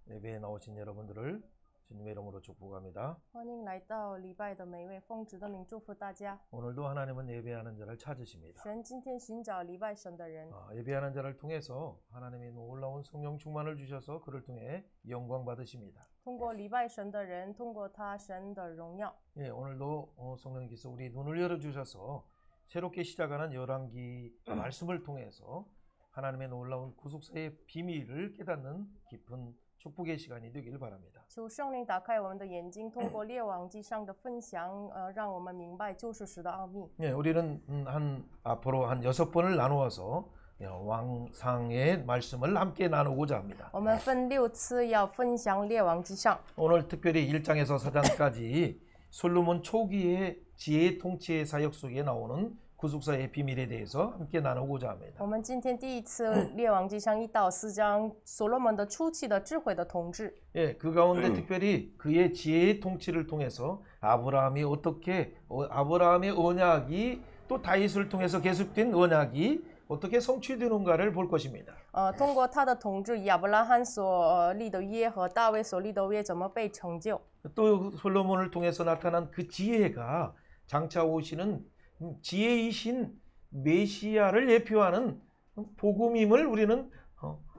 예배에 나오신 여러분들을 주님의 이름으로 축복합니다. 欢迎来到礼拜的每一位，奉主的名祝福大家。 오늘도 하나님은 예배하는 자를 찾으십니다. 神今天寻找礼拜神的人， 예배하는 자를 통해서 하나님이 놀라운 성령 충만을 주셔서 그를 통해 영광 받으십니다. 通过礼拜神的人，通过他神的荣耀。 예, 오늘도 성령님께서 우리 눈을 열어주셔서 새롭게 시작하는 열왕기 말씀을 통해서 하나님의 놀라운 구속사의 비밀을 깨닫는 깊은 축복의 시간이 되길 바랍니다. 求圣灵打开我们的眼睛，通过列王记上的分享，让我们明白救赎时的奥秘。 예, 우리는 앞으로 한 6번을 나누어서 왕상의 말씀을 함께 나누고자 합니다. 我们分6次要分享列王记上。 오늘 특별히 1장에서 4장까지 솔로몬 초기의 지혜 통치의 사역 속에 나오는 구속사의 비밀에 대해서 함께 나누고자 합니다. 我们今天第一次列王记上1到4章，所罗门的初期的智慧的统治。 예, 그 가운데 특별히 그의 지혜의 통치를 통해서 아브라함의 언약이 또 다윗을 통해서 계속된 언약이 어떻게 성취되는가를 볼 것입니다. 通过他的统治，亚伯拉罕所立的约和大卫所立的约怎么被成就？ 또 솔로몬을 통해서 나타난 그 지혜가 장차 오시는 지혜이신 메시아를 예표하는 복음임을 우리는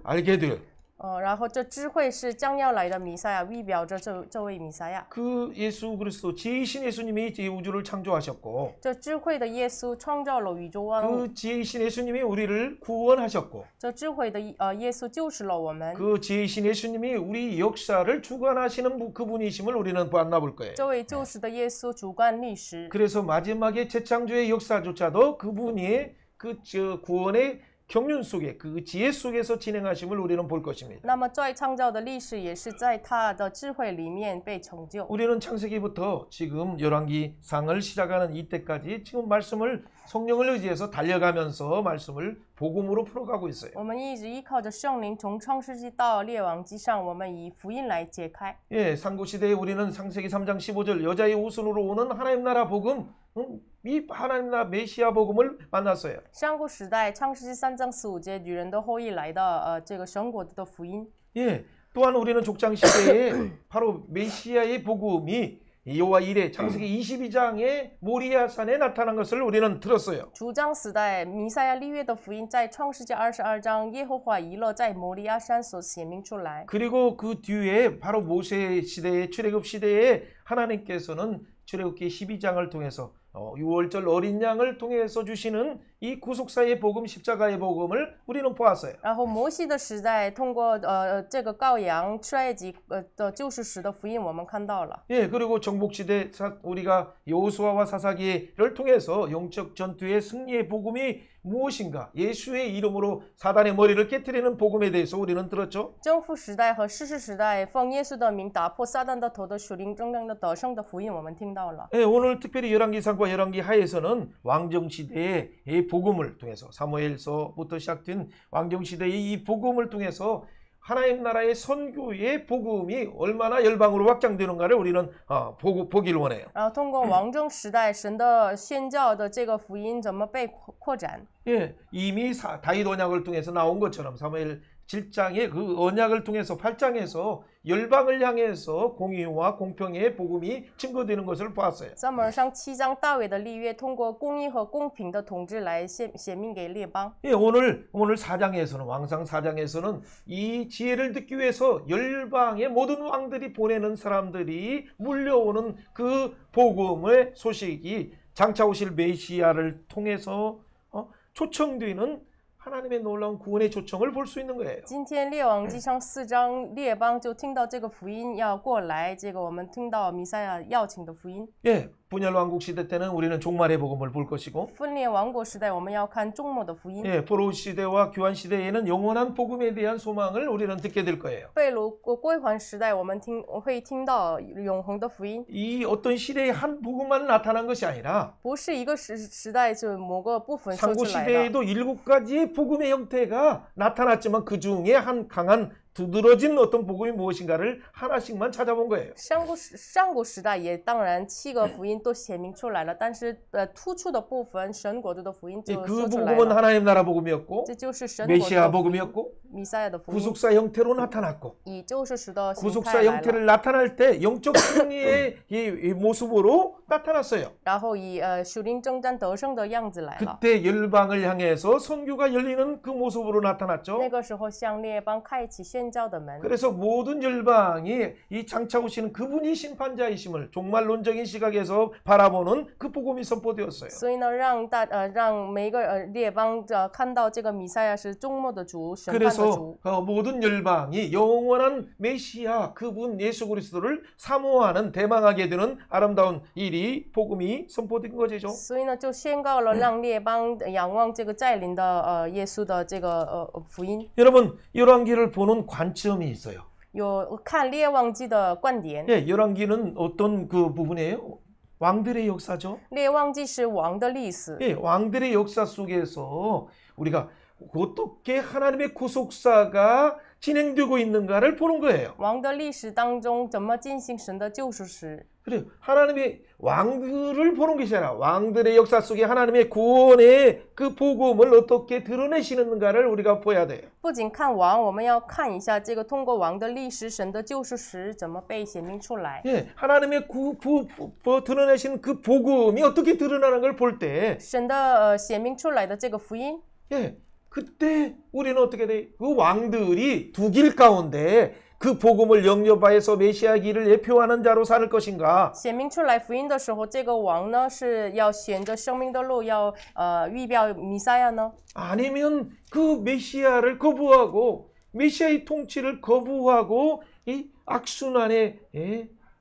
알게 돼요. 然后这智慧是将要来的弥赛亚，预表着这位弥赛亚。 그 예수 그리스도 지혜이신 예수님이 이 우주를 창조하셨고 这智慧的耶稣创造了宇宙万物， 그 지혜이신 예수님이 우리를 구원하셨고 这智慧的耶稣救赎了我们。 그 지혜이신 예수님이 우리 역사를 주관하시는 그분이심을 우리는 만나볼 거예요. 这位救赎的耶稣主管历史， 그래서 마지막에 재창조의 역사조차도 그분이 구원의 경륜 속에 그 지혜 속에서 진행하심을 우리는 볼 것입니다. 那么在创造的历史也是在他的智慧里面被成就。 우리는 창세기부터 지금 열왕기상을 시작하는 이때까지 지금 말씀을 성령을 의지해서 달려가면서 말씀을 복음으로 풀어가고 있어요. 我们一直依靠着圣灵，从创世纪到列王记上，我们以福音来解开。 예, 상고시대에 우리는 창세기 3장 15절 여자의 후손으로 오는 하나님 나라 복음, 이 하나님 나라 메시아 복음을 만났어요. 上古时代，创世纪3章15节，女人的后裔来的这个神国的福音。 예, 또한 우리는 족장시대에 바로 메시아의 복음이 여호와 이레 창세기 22장의 모리아산에 나타난 것을 우리는 들었어요. 主张时代，弥赛亚立约的福音在创世纪22章，耶和华以勒在摩利亚山所显明出来。 그리고 그 뒤에 바로 모세 시대의 출애굽 시대에 하나님께서는 출애굽기 12장을 통해서 6월절 어린 양을 통해서 주시는 이 구속사의 복음 십자가의 복음을 우리는 보았어요. 然后摩西的时代，通过这个羔羊出埃及的救赎时的福音，我们看到了。 예, 그리고 정복 시대 우리가 여호수아와 사사기를 통해서 영적 전투의 승리의 복음이 무엇인가? 예수의 이름으로 사단의 머리를 깨트리는 복음에 대해서 우리는 들었죠. 征服时代和士师时代，奉耶稣的名打破撒旦的头的属灵征战的得胜的福音，我们听到了。 예, 오늘 특별히 열왕기상과 열왕기 하에서는 왕정시대의 이 복음을 통해서 사무엘서부터 시작된 왕정시대의 이 복음을 통해서 하나님 나라의 선교의 복음이 얼마나 열방으로 확장되는가를 우리는 보기를 원해요. 然后通过王政时代，神的宣教的这个福音怎么被扩展？ 예, 이미 다윗 언약을 통해서 나온 것처럼 사무엘 7장의 그 언약을 통해서 8장에서 열방을 향해서 공의와 공평의 복음이 증거되는 것을 보았어요. 撒母耳上7章大卫的立约，通过公义和公平的统治来显明给列邦。 예, 오늘 4장에서는 왕상 4장에서는 이 지혜를 듣기 위해서 열방의 모든 왕들이 보내는 사람들이 물려오는 그 복음의 소식이 장차 오실 메시아를 통해서 초청되는 하나님의 놀라운 구원의 초청을 볼 수 있는 거예요. 今天列王记上4章，列邦就听到这个福音要过来，这个我们听到弥赛亚邀请的福音。 예, 분열 왕국 시대 때는 우리는 종말의 복음을 볼 것이고 分裂王国时代，我们要看终末的福音。 예, 포로 시대와 교환 시대에는 영원한 복음에 대한 소망을 우리는 듣게 될 거예요. 被掳归还时代，我们会听到永恒的福音。 이 어떤 시대의 한 복음만 나타난 것이 아니라 不是一个时代就某个部分说 상고 出来的。 시대에도 7가지의 복음의 형태가 나타났지만 그 중에 한 강한 두드러진 어떤 복음이 무엇인가를 하나씩만 찾아본 거예요. 上古时代也当然7个福音都写明出来了，但是突出的部分神国度的福音就 그 说出来 복음은 了。 하나님 나라 복음이었고 这就是神国度 메시아 的福音， 복음이었고 弥赛亚的福音， 구속사 형태로 나타났고 以救世主的形态 구속사 来了， 형태를 나타날 때 영적 승리의 이 모습으로 나타났어요. 然后以属灵征战得胜的样子来了。 그때 열방을 향해서 선교가 열리는 그 모습으로 나타났죠. 那个时候向列邦开启宣教的门， 그래서 모든 열방이 이 장차 오시는 그분이 심판자이심을 종말론적인 시각에서 바라보는 그 복음이 선포되었어요. 所以呢，让每个列邦看到这个弥赛亚是终末的主，审判的 그래서 主。 모든 열방이 영원한 메시아 그분 예수 그리스도를 사모하는 대망하게 되는 아름다운 일이 복음이 선포된 것이죠. 所以呢，就宣告了让列邦仰望这个在临的耶稣的这个福音。 여러분 열왕기를 보는 관점이 있어요. 有看列王记的观点， 예, 열왕기는 어떤 그 부분이에요? 왕들의 역사죠. 列王记是王的历史， 예, 왕들의 역사 속에서 우리가 어떻게 하나님의 구속사가 진행되고 있는가를 보는 거예요. 王的历史当中怎么进行神的救赎史。 그래요. 하나님의 왕들을 보는 것이 아니라 왕들의 역사 속에 하나님의 구원의 그 복음을 어떻게 드러내시는가를 우리가 보아야 돼요. 不仅看王，我们要看一下这个通过王的历史，神的救赎史怎么被显明出来。 예, 하나님의 드러내신 그 복음이 어떻게 드러나는 걸 볼 때, 神的显明出来的这个福音， 예, 그때 우리는 어떻게 돼? 그 왕들이 두 길 가운데 그 복음을 영접하여서 메시아 길을 예표하는 자로 살 것인가? 显明出来福音的时候，这个王呢是要选择生命的路，要预表弥赛亚呢， 아니면 그 메시아를 거부하고 메시아의 통치를 거부하고 이 악순환의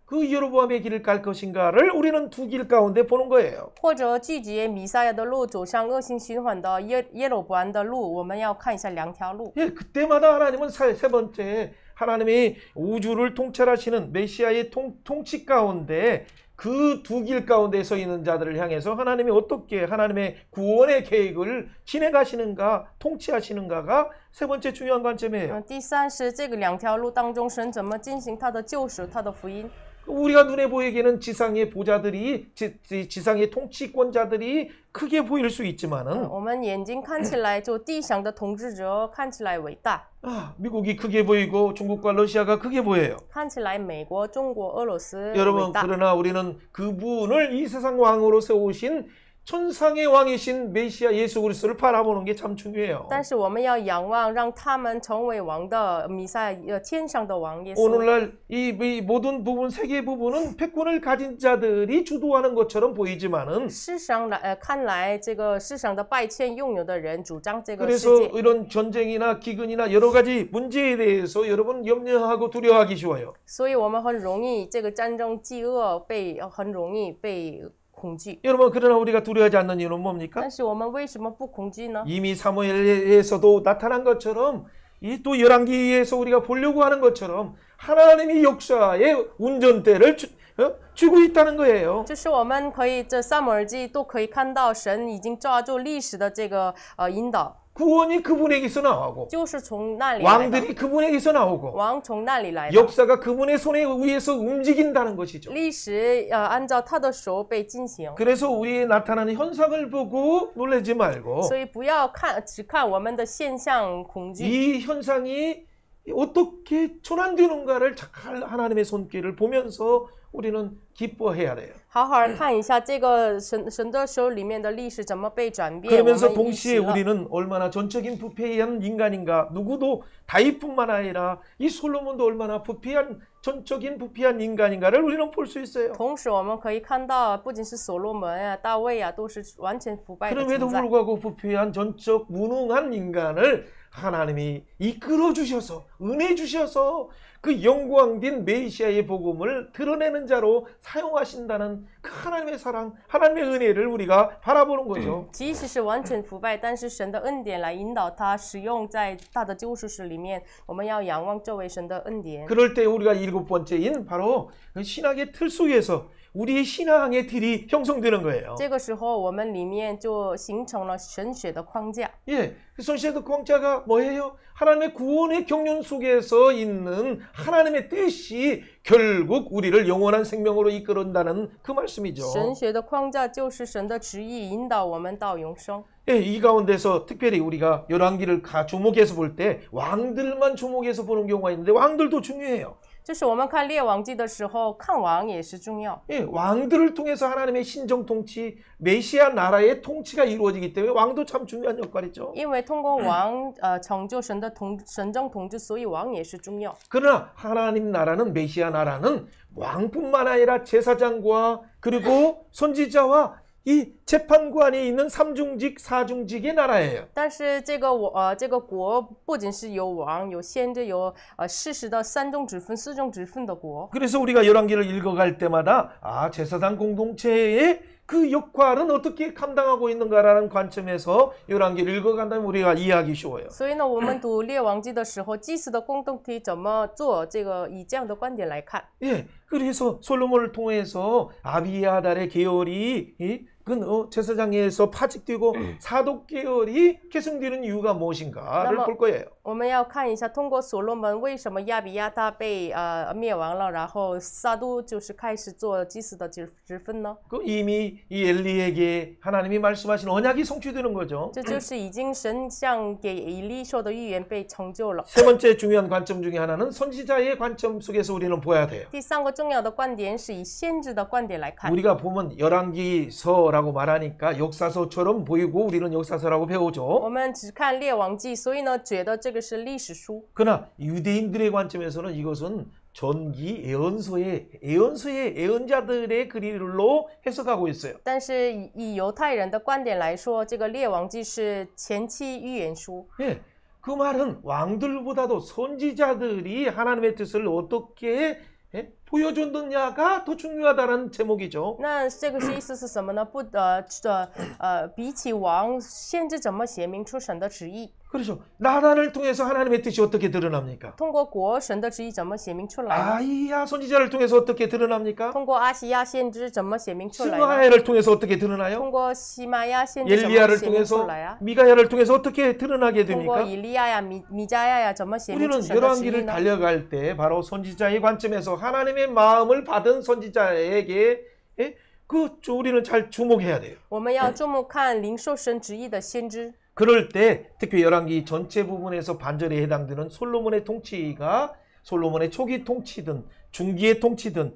그 여로보암의 길을 갈 것인가를 우리는 두 길 가운데 보는 거예요. 或者拒绝弥赛亚的路，走上恶性循环的耶罗伯安的路，我们要看一下两条路。 예, 그때마다 하나님은 세 번째 하나님이 우주를 통찰하시는 메시아의 통치 가운데 그 두 길 가운데 서 있는 자들을 향해서 하나님이 어떻게 하나님의 구원의 계획을 진행하시는가, 통치하시는가가 세 번째 중요한 관점이에요. 第三是这个两条路当中，神怎么进行他的救赎、他的福音。 우리가 눈에 보이기에는 지상의 보자들이 지상의 통치권자들이 크게 보일 수 있지만은 我们眼睛看起来，就地上的统治者看起来伟大， 미국이 크게 보이고 중국과 러시아가 크게 보여요. 看起来美国、中国、俄罗斯伟 여러분 大。 그러나 우리는 그분을 이 세상 왕으로 세우신 천상의 왕이신 메시아 예수 그리스도를 바라보는 게 참 중요해요. 但是我们要仰望，让他们成为王的弥赛亚，天上的王耶稣。 오늘날 이 모든 부분 세계 부분은 패권을 가진 자들이 주도하는 것처럼 보이지만은 世上看来，这个世上的败欠拥有的人主张这个世 그래서 界， 이런 전쟁이나 기근이나 여러 가지 문제에 대해서 여러분 염려하고 두려워하기 쉬워요. 所以我们很容易这个战争、饥饿很容易被恐惧。 여러분 그러나 우리가 두려워하지 않는 이유는 뭡니까? 但是我们为什么不恐惧呢？ 이미 사무엘에서도 나타난 것처럼 이 또 열왕기에서 우리가 보려고 하는 것처럼 하나님이 역사의 운전대를 주고 있다는 거예요. 就是我们可以这撒母耳记都可以看到，神已经抓住历史的这个引导， 구원이 그분에게서 나오고 就是从那里来的， 왕들이 그분에게서 나오고 王从那里来的， 역사가 그분의 손에 의해서 움직인다는 것이죠. 历史按照他的手被进行。 그래서 우리의 나타나는 현상을 보고 놀라지 말고 所以不要只看我们的现象恐惧， 이 현상이 어떻게 전환되는가를 잘 하나님의 손길을 보면서 우리는 기뻐해야 돼요. 好好看一下这个神的手里面的历史怎么被转变。 그러면서 我们一 동시에 起了 우리는 얼마나 전적인 부패한 인간인가. 누구도 다윗뿐만 아니라 이 솔로몬도 얼마나 전적인 부패한 인간인가를 우리는 볼 수 있어요. 同时我们可以看到，不仅是所罗门啊、大卫啊，都是完全腐败的 그럼에도 存在。 불구하고 부패한 전적 무능한 인간을 하나님이 이끌어 주셔서 은혜 주셔서 그 영광된 메시아의 복음을 드러내는 자로 사용하신다는 그 하나님의 사랑, 하나님의 은혜를 우리가 바라보는 거죠. 即使是完全腐败，但是神的恩典来引导他使用在他的救赎史里面，我们要仰望这位神的恩典。 그럴 때 우리가 일곱 번째인 바로 그 신학의 틀 속에서 우리의 신앙의 틀이 형성되는 거예요. 这个时候，我们里面就形成了神学的框架。 예, 그 선시의 광자가 뭐예요? 하나님의 구원의 경륜 속에서 있는 하나님의 뜻이 결국 우리를 영원한 생명으로 이끌어온다는 그 말씀이죠. 神学的框架就是神的旨意，引导我们到永生。 예, 이 가운데서 특별히 우리가 열왕기를 주목해서 볼 때 왕들만 주목해서 보는 경우가 있는데 왕들도 중요해요. 就是我们看列王记的时候，看王也是重要。 예, 왕들을 통해서 하나님의 신정 통치, 메시아 나라의 통치가 이루어지기 때문에 왕도 참 중요한 역할이죠. 因为通过王，成就神的神政统治，所以王也是重要。 그러나 하나님 나라는 메시아 나라는 왕뿐만 아니라 제사장과 그리고 선지자와 이 재판관이 있는 삼중직, 사중직의 나라예요. 但是这个国不仅是有王、有先知、有事实的三宗指分、四宗指分的国。 그래서 우리가 열왕기를 읽어갈 때마다 제사장 공동체의 그 역할은 어떻게 감당하고 있는가라는 관점에서 열왕기를 읽어간다면 우리가 이해하기 쉬워요. 所以呢，我们读列王记的时候，祭司的共同体怎么做？这个以这样的观点来看。 예, 그래서 솔로몬을 통해서 아비아달의 계열이 그 제사장에서 파직되고 사독 계열이 계승되는 이유가 무엇인가를 볼 거예요. 我们要看一下，通过所罗门为什么亚比亚他被灭亡了，然后撒都就是开始做祭司的职分呢？ 그 이미 이 엘리에게 하나님이 말씀하신 언약이 성취되는 거죠. 这就是已经神向给以利说的预言被成就了。 세 번째 중요한 관점 중에 하나는 선지자의 관점 속에서 우리는 보아야 돼요. 第三个重要的观点是以先知的观点来看。 우리가 보면 열왕기서라고 말하니까 역사서처럼 보이고 우리는 역사서라고 我 배우죠. 们只看列王记，所以呢，觉得这个是历史书。 그러나 유대인들의 관점에서는 이것은 전기 예언서의 예언자들의 글로 해석하고 있어요. 但是以犹太人的观点来说，这个列王记是前期预言书。 예, 그 말은 왕들보다도 선지자들이 하나님의 뜻을 어떻게 보여줬느냐가 더 중요하다는 제목이죠. 那这个是意思是什么呢？比起王，先知怎么写明出神的旨意？ 그렇죠. 나단을 통해서 하나님의 뜻이 어떻게 드러납니까? 通过国神的旨意怎么写明出来？ 아이야 선지자를 통해서 어떻게 드러납니까? 通过阿西亚先知怎么写明出来呢？ 스마야를 통해서 어떻게 드러나요? 通过西玛亚先知怎么 엘리야를 写明出 통해서 来呀？ 미가야를 통해서 어떻게 드러나게 通过 됩니까? 以利亚呀、米迦亚呀怎么写明出 우리는 神的旨意 열왕기를 呢？ 달려갈 때 바로 선지자의 관점에서 하나님의 마음을 받은 선지자에게 우리는 잘 주목해야 돼요. 我们要注目看领受神旨意的先知。 그럴 때 특히 열왕기 전체 부분에서 반절에 해당되는 솔로몬의 통치가 솔로몬의 초기 통치든 중기의 통치든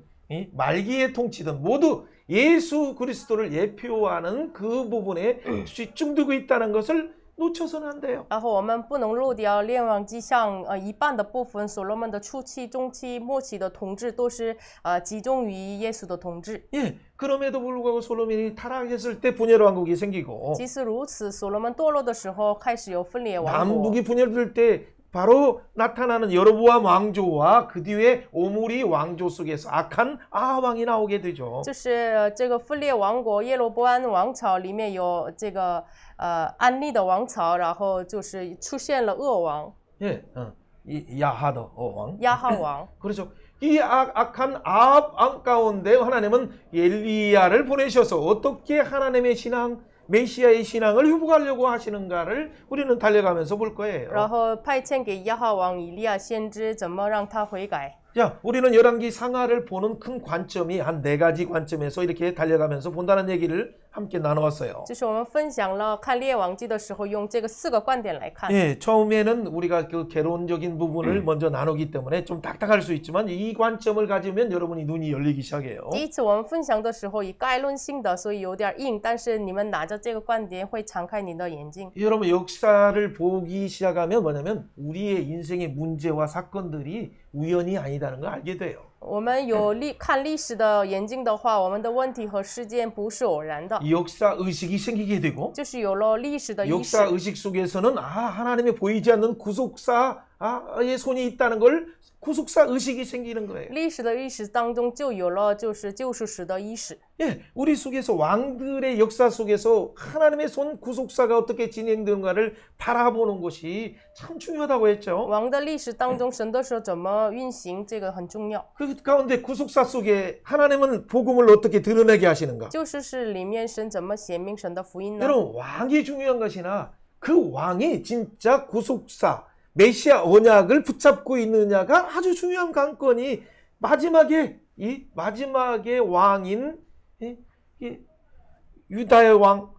말기의 통치든 모두 예수 그리스도를 예표하는 그 부분에 집중되고 있다는 것을 놓쳐서는 안 돼요. 然后我们不能漏掉列王记上一半的部分，所罗门的初期、中期、末期的统治都是集中于耶稣的统治。 예, 그럼에도 불구하고 솔로몬이 타락했을 때 분열 왕국이 생기고 即使如此，所罗门堕落的时候开始有分裂王国。 남북이 분열될 때 바로 나타나는 여로보암 왕조와 그 뒤에 오므리 왕조 속에서 악한 아합왕이 나오게 되죠. 就是这个分裂王国耶罗波安王朝里面有这个安利的王朝，然后就是出现了恶王 예, 이 야하드 왕. 亚哈王。 그렇죠. 이 악한 아합 왕 가운데 하나님은 엘리야를 보내셔서 어떻게 하나님의 신앙, 메시아의 신앙을 회복하려고 하시는가를 우리는 달려가면서 볼 거예요. 然后派遣给亚哈王以利亚先知，怎么让他悔改？ 자, 우리는 열왕기 상하를 보는 큰 관점이 한 4가지 관점에서 이렇게 달려가면서 본다는 얘기를 함께 나누었어요. 就是我们分享了看列王记的时候，用这个4个观点来看。 예, 처음에는 우리가 그 개론적인 부분을 먼저 나누기 때문에 좀 딱딱할 수 있지만 이 관점을 가지면 여러분이 눈이 열리기 시작해요. 第一次我们分享的时候以概论性的，所以有点硬，但是你们拿着这个观点会敞开你的眼睛。 여러분 역사를 보기 시작하면 뭐냐면 우리의 인생의 문제와 사건들이 우연이 아니다는 걸 알게 돼요. 我们有看历史的眼睛的话，我们的问题和事件不是偶然的， 역사 의식이 생기게 되고 就是有了历史的意识。 역사 의식 속에서는 하나님의 보이지 않는 구속사 의 손이 있다는 걸 구속사 의식이 생기는 거예요. 历史的意识当中就有了就是救赎史的意识。 예, 우리 속에서 왕들의 역사 속에서 하나님의 손 구속사가 어떻게 진행되는가를 바라보는 것이 참 중요하다고 했죠. 王的历史当中，神的手怎么运行，这个很重要。 그 가운데 구속사 속에 하나님은 복음을 어떻게 드러내게 하시는가? 救世史里面，神怎么显明神的福音呢？ 여러분 왕이 중요한 것이나 그 왕이 진짜 구속사 메시아 언약을 붙잡고 있느냐가 아주 중요한 관건이 마지막에 왕인 이 유다의 왕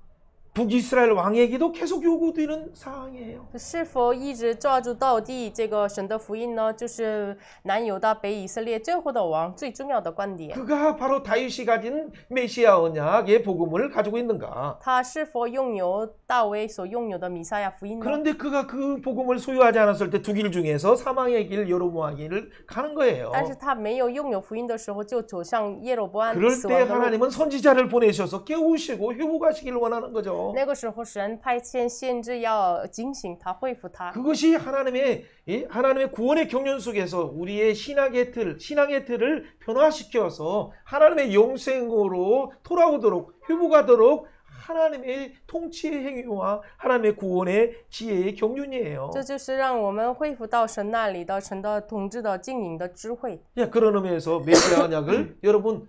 북이스라엘 왕에게도 계속 요구되는 사항이에요. 是否一直抓住到底这个神的福音呢？就是南犹大北以色列最后的王最重要的观点。 그가 바로 다윗이 가진 메시아 언약의 복음을 가지고 있는가? 他是否拥有大卫所拥有的弥赛亚福音呢？ 그런데 그가 그 복음을 소유하지 않았을 때 두 길 중에서 사망의 길, 여로보암의 길을 가는 거예요. 但是他没有拥有福音的时候，就走向耶罗波安 그럴 死 때 亡的路。 하나님은 선지자를 보내셔서 깨우시고 회복하시길 원하는 거죠. 那个时候，神派遣先知要警醒他，恢复他。 그것이 하나님의 구원의 경륜 속에서 우리의 신앙의 틀을 변화시켜서 하나님의 영생으로 돌아오도록 회복하도록 하나님의 통치의 행위와 하나님의 구원의 지혜의 경륜이에요. 这就是让我们恢复到神那里的神的统治的经营的智慧。 그런 의미에서 메시아 언약을 여러분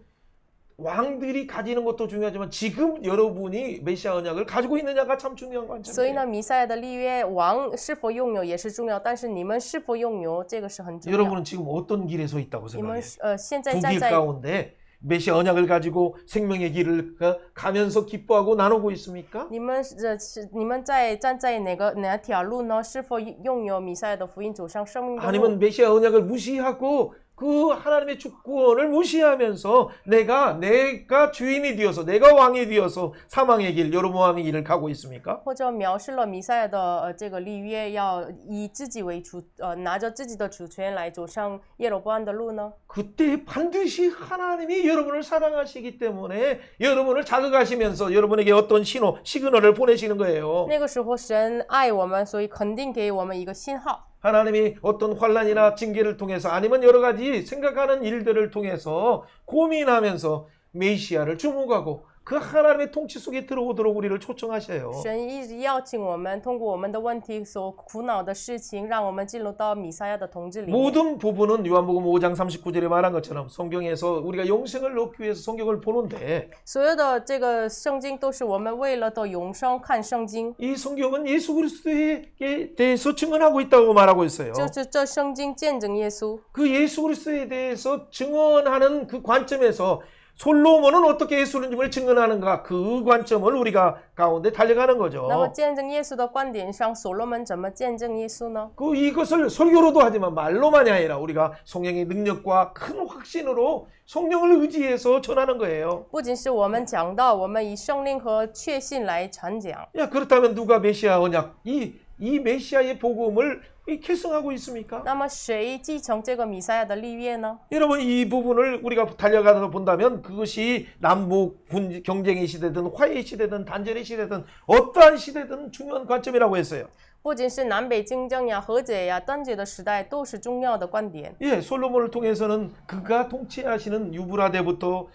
왕들이 가지는 것도 중요하지만 지금 여러분이 메시아 언약을 가지고 있느냐가 참 중요한 所以 관점이에요. 呢，弥赛亚的立约王是否拥有也是重要，但是你们是否拥有这个是很重要。 여러분은 지금 어떤 길에 서 있다고 你们 생각해요? 现在 두 站 길 在 가운데 메시아 언약을 가지고 생명의 길을 가면서 기뻐하고 나누고 있습니까? 你们站在哪条路呢？是否拥有弥赛亚的福音走上生命的路？ 아니면 메시아 언약을 무시하고 그 하나님의 주권을 무시하면서 내가 주인이 되어서 내가 왕이 되어서 사망의 길, 여로보암의 길을 가고 있습니까? 或者藐视了弥赛亚的这个立约，要以自己为主，拿着自己的主权来走上耶罗波安的路呢？ 그때 반드시 하나님이 여러분을 사랑하시기 때문에 여러분을 자극하시면서 여러분에게 어떤 시그널을 보내시는 거예요. 那个时候神爱我们，所以肯定给我们一个信号。 하나님이 어떤 환난이나 징계를 통해서 아니면 여러 가지 생각하는 일들을 통해서 고민하면서 메시아를 주목하고 그 하나님의 통치 속에 들어오도록 우리를 초청하셔요. 神一直邀请我们，通过我们的问题所苦恼的事情，让我们进入到弥赛亚的统治里面。 모든 부분은 요한복음 5장 39절에 말한 것처럼 성경에서 우리가 영생을 얻기 위해서 성경을 보는데 所有的这个圣经都是我们为了的永生看圣经， 이 성경은 예수 그리스도에 대해서 증언하고 있다고 말하고 있어요. 就是这圣经见证耶稣。 그 예수 그리스도에 대해서 증언하는 그 관점에서 솔로몬은 어떻게 예수님을 증언하는가 그 관점을 우리가 가운데 달려가는 那么 거죠. 见证耶稣的观点上，所罗门怎么见证耶稣呢？ 이것을 설교로도 하지만 말로만이 아니라 우리가 성령의 능력과 큰 확신으로 성령을 의지해서 전하는 거예요. 不仅是我们讲道，我们以圣灵和确信来传讲。 그렇다면 누가 메시아 언약 이 메시아의 복음을 계승하고 있습니까? 那么谁继承这个弥赛亚的立约呢？ 여러분 이 부분을 우리가 달려가서 본다면 그것이 남북 경쟁의 시대든 화해의 시대든 단절의 시대든 어떠한 시대든 중요한 관점이라고 했어요. 不仅是南北竞争呀、和解呀、断绝的时代，都是重要的观点。 솔로몬을 통해서는 그가 통치하시는 유브라데부터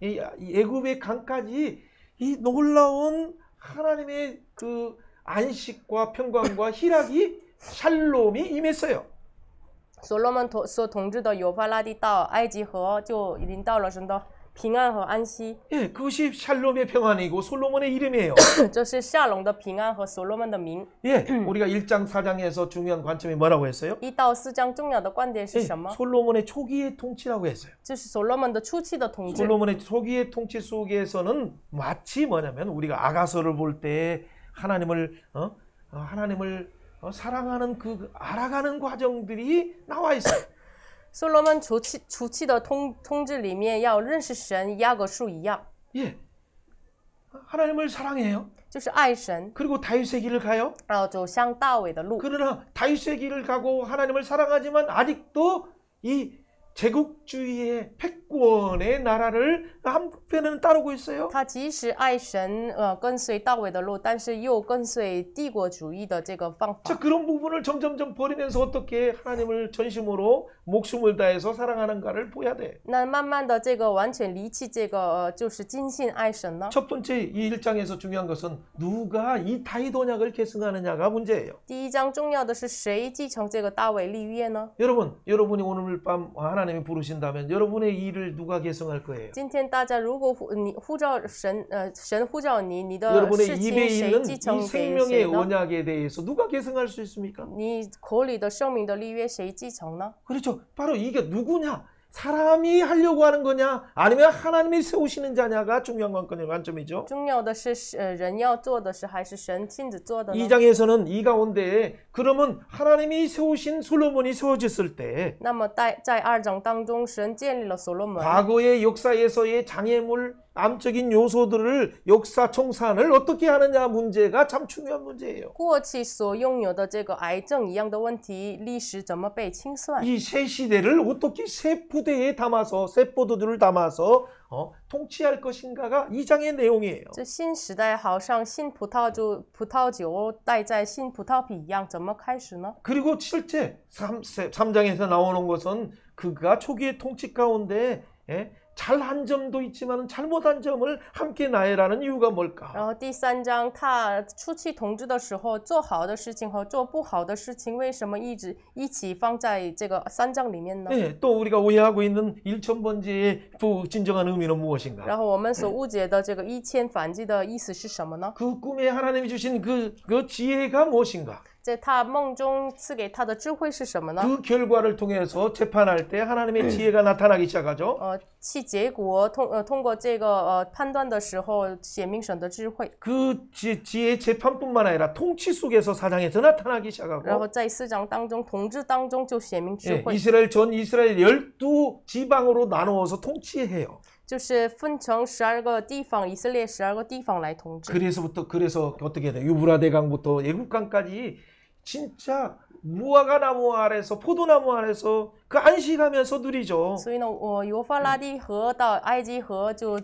이 애굽의 강까지 이 놀라운 하나님의 그 안식과 평강과 희락이 샬롬이 임했어요. 所罗门所统治的幼发拉底到埃及河，就临到了神的平安和安息。 그것이 샬롬의 평안이고 솔로몬의 이름이에요. 这是夏龙的平安和所罗门的名。 우리가 1장 4장에서 중요한 관점이 뭐라고 했어요? 1到4章重要的观点是什么？ 솔로몬의 초기의 통치라고 했어요. 就是所罗门的初期的统治。 솔로몬의 초기의 통치 속에서는 마치 뭐냐면 우리가 아가서를 볼 때 하나님을 사랑하는 그 알아가는 과정들이 나와 있어요. 所罗门初期的统治里面，要认识神，雅各书一样， 하나님을 사랑해요. 就是爱神， 그리고 다윗의 길을 가요. 然后走向大卫的路。 그러나 다윗의 길을 가고 하나님을 사랑하지만 아직도 이 제국주의의 왕권의 나라를 한편에는 따르고 있어요. 他即使爱神，跟随大卫的路，但是又跟随帝国主义的这个方法。 자, 그런 부분을 점점점 버리면서 어떻게 하나님을 전심으로 목숨을 다해서 사랑하는가를 보야 돼. 那慢慢的这个完全离弃这个，就是精信爱神呢。 첫 번째 이 1장에서 중요한 것은 누가 이 다윗 언약을 계승하느냐가 문제예요. 第一章重要的是谁继承这个大卫立约呢？ 여러분이 오늘 밤 하나님이 부르신다면 여러분의 일을 누가 계승할 거예요? 今天大家如果你呼召神，神呼召你，你的 여러분의 事 입에 情谁 있는 继承 이 给 생명의 谁呢？ 언약에 대해서 누가 계승할 수 있습니까? 你口里的生命的立约谁继承呢？ 그렇죠. 바로 이게 누구냐? 사람이 하려고 하는 거냐? 아니면 하나님이 세우시는 자냐가 중요한 관점이죠. 重要的是，人要做的是还是神亲自做的呢？ 이 장에서는 이 가운데 그러면 하나님이 세우신 솔로몬이 세워졌을 때 那么在二章当中，神建立了所罗门。 과거의 역사에서의 장애물 암적인 요소들을 역사 청산을 어떻게 하느냐 문제가 참 중요한 문제예요. 过去所拥有的这个癌症一样的问题，历史怎么被清算？ 이 새 시대를 어떻게 새 부대에 담아서 새 포도주를 담아서 통치할 것인가가 이 장의 내용이에요. 这新时代好像新葡萄酒带在新葡萄皮一样，怎么开始呢？ 그리고 실제 3장에서 나오는 것은 그가 초기의 통치 가운데 잘한 점도 있지만 잘못한 점을 함께 나열하는 이유가 然 뭘까? 后第三章，他初期统治的时候，做好的事情和做不好的事情，为什么一起放在这个三章里面呢？ 네, 또 우리가 오해하고 있는 1000번제의 진정한 의미는 무엇인가? 然后我们所误解的这个1000反击的意思是什么呢？ 그 꿈에 하나님이 주신 그 지혜가 무엇인가? 在他梦中赐给他的智慧是什么呢？ 그 결과를 통해서 재판할 때 하나님의 지혜가 나타나기 시작하죠. 其结果通过这个判断的时候，显明神的智慧。 그 지혜의 재판뿐만 아니라 통치 속에서 사장에서 나타나기 然后 시작하고 在4章当中，统治当中就显明智慧。 이스라엘 12지방으로 나누어서 통치해요. 就是分成12个地方，以色列12个地方来统治。 그래서 어떻게 돼? 유브라데강부터 애국강까지 진짜 무화과 나무 아래서 포도나무 아래서 그 안식하면서 누리죠. 所以呢，由法拉第河到埃及河，就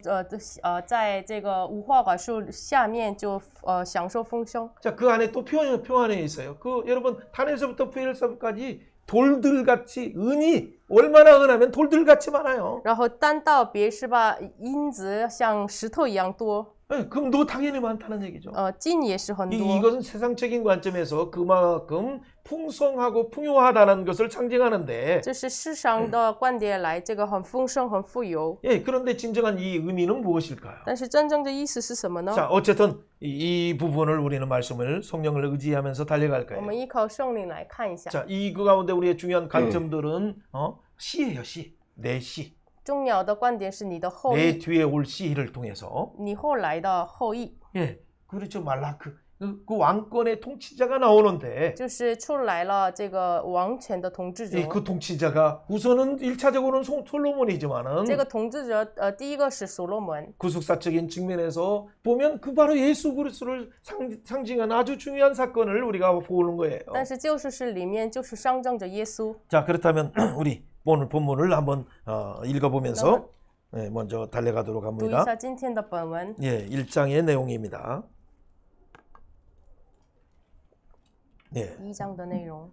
在这个无花果树下面就享受丰收。 자, 그 안에 또 표현이 있어요. 여러분 단에서부터 부엘사까지 돌들같이 은이 얼마나 은하면 돌들같이 많아요. 然后单到别是吧，银子像石头一样多。 금도 당연히 많다는 얘기죠. 金也是很多。 이것은 세상적인 관점에서 그만큼 풍성하고 풍요하다는 것을 상징하는데 这是世上的观点来，这个很丰盛、很富有。 그런데 진정한 이 의미는 무엇일까요? 但是真正的意思是什么呢？ 자, 어쨌든 이 부분을 우리는 말씀을 성령을 의지하면서 달려갈 我 거예요. 们依靠圣灵来看一下。 자, 그 가운데 우리의 중요한 관점들은 시예요, 시. 내 시. 重要的观点是你的后 내 裔， 뒤에 올 시를 통해서 你后来的后裔， 그렇죠. 말라크. 그 왕권의 통치자가 나오는데 就是出来了这个王权的统治者。 그 통치자가 우선은 1차적으로는 솔로몬이지만은 这个统治者，第一个是所罗门。 구속사적인 측면에서 보면 그 바로 예수 그리스도를 상징하는 아주 중요한 사건을 우리가 보는 거예요. 但是救赎史里面就是象征着耶稣。 자, 그렇다면 우리 오늘 본문을 한번 읽어보면서 먼저 달려가도록 读一 합니다. 下今天的本文， 1장의 내용입니다. 1章的内容。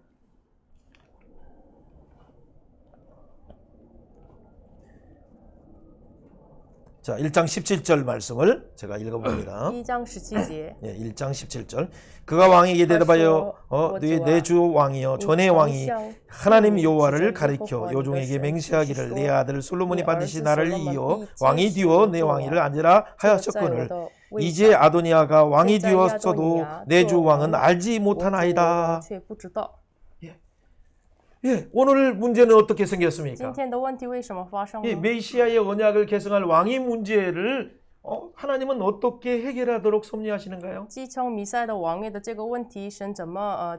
자, 1장 17절 말씀을 제가 읽어봅니다. 1章17节， 1장 17절. 그가 왕에게 대답하여 내 주 왕이여 전의 왕이 하나님 여호와를 가리켜 요종에게 맹세하기를 내 아들 솔로몬이 반드시 나를 이어 왕이 되어 내 왕위를 앉으라 하였었거늘 이제 아도니아가 왕이 되었어도 내 주 왕은 알지 못하나이다. 却不知道。 오늘 문제는 어떻게 생겼습니까? 今天的问题为什么发生呢？ 메시아의 언약을 계승할 왕의 문제를 하나님은 어떻게 해결하도록 섭리하시는가요? 继承弥赛的王位的这个问题，神怎么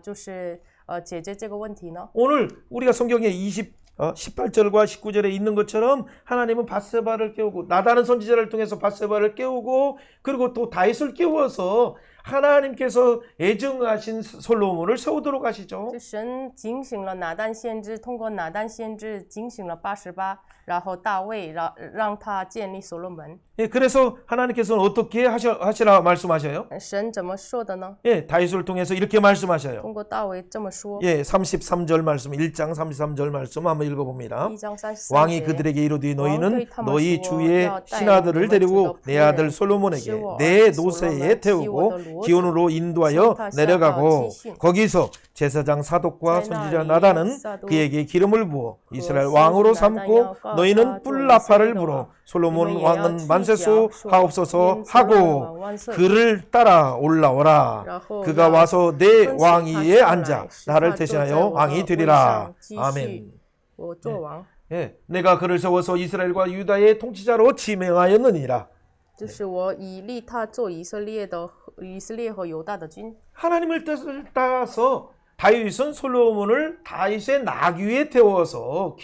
解决这个问题呢？ 오늘 우리가 성경에 18절과 19절에 있는 것처럼 하나님은 밧세바를 깨우고 나다는 선지자를 통해서 밧세바를 깨우고 그리고 또 다윗을 깨워서 하나님께서 애정하신 솔로몬을 세우도록 하시죠. 就神警醒了拿单先知，通过拿单先知警醒了88，然后大卫让他建立所罗门。 예, 그래서 하나님께서는 어떻게 하시라 말씀하셔요? 神怎么说的呢？ 예, 다윗을 통해서 이렇게 말씀하셔요. 通过大卫这么说。 예, 33절 말씀, 1장 33절 말씀 한번 읽어봅니다. 1장33 왕이 节 그들에게 이르되 너희는 왕 너희 그의 주의 탐하시고 신하들을 야 데리고 다윗 내 아들 의 솔로몬에게 시워 내 아들 노새에 솔로몬 태우고 시워도 기온으로 인도하여 성타시아가 내려가고 지신 거기서 제사장 사독과 제나리 선지자 나단은 사독 그에게 기름을 부어 이스라엘 그 왕으로 선지자 삼고 나단과 너희는 가 뿔나파를 이스라엘 불어 왕. 솔로몬 너희의 왕은 만세소 주시옵소서. 하옵소서 솔로몬 하고 왕 완성. 그를 따라 올라오라. 라호 그가 야 와서 내 선지 왕위에 다시 앉아 올라이. 나를 시파 대신하여 조제 왕이 왕 되리라. 왕상 아멘. 我做王， 예, 내가 그를 세워서 이스라엘과 유다의 통치자로 지명하였느니라. 就是我以立他做以色列和犹大的君。 하나님의 뜻을 따라서 다윗은 솔로몬을 다윗의 나귀에 태워서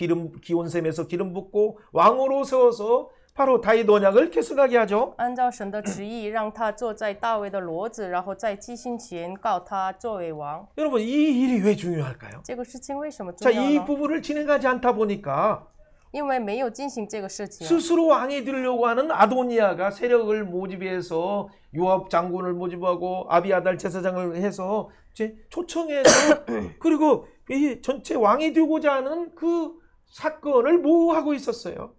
기온샘에서 기름 붓고 왕으로 세워서 바로 다윗 언약을 계승하게 하죠. 按照神的旨意，让他坐在大卫的骡子，然后在祭星前告他作为王。 여러분 이 일이 왜 중요할까요? 这个事情为什么 자, 重要 이 呢？ 부분을 진행하지 않다 보니까 因为没有进行这个事情， 스스로 왕이 되려고 하는 아도니아가 세력을 모집해서 요압 장군을 모집하고 아비아달 제사장을 해서 이제 초청해서 그리고 이 전체 왕이 되고자 하는 그 사건을 모호하고 있었어요.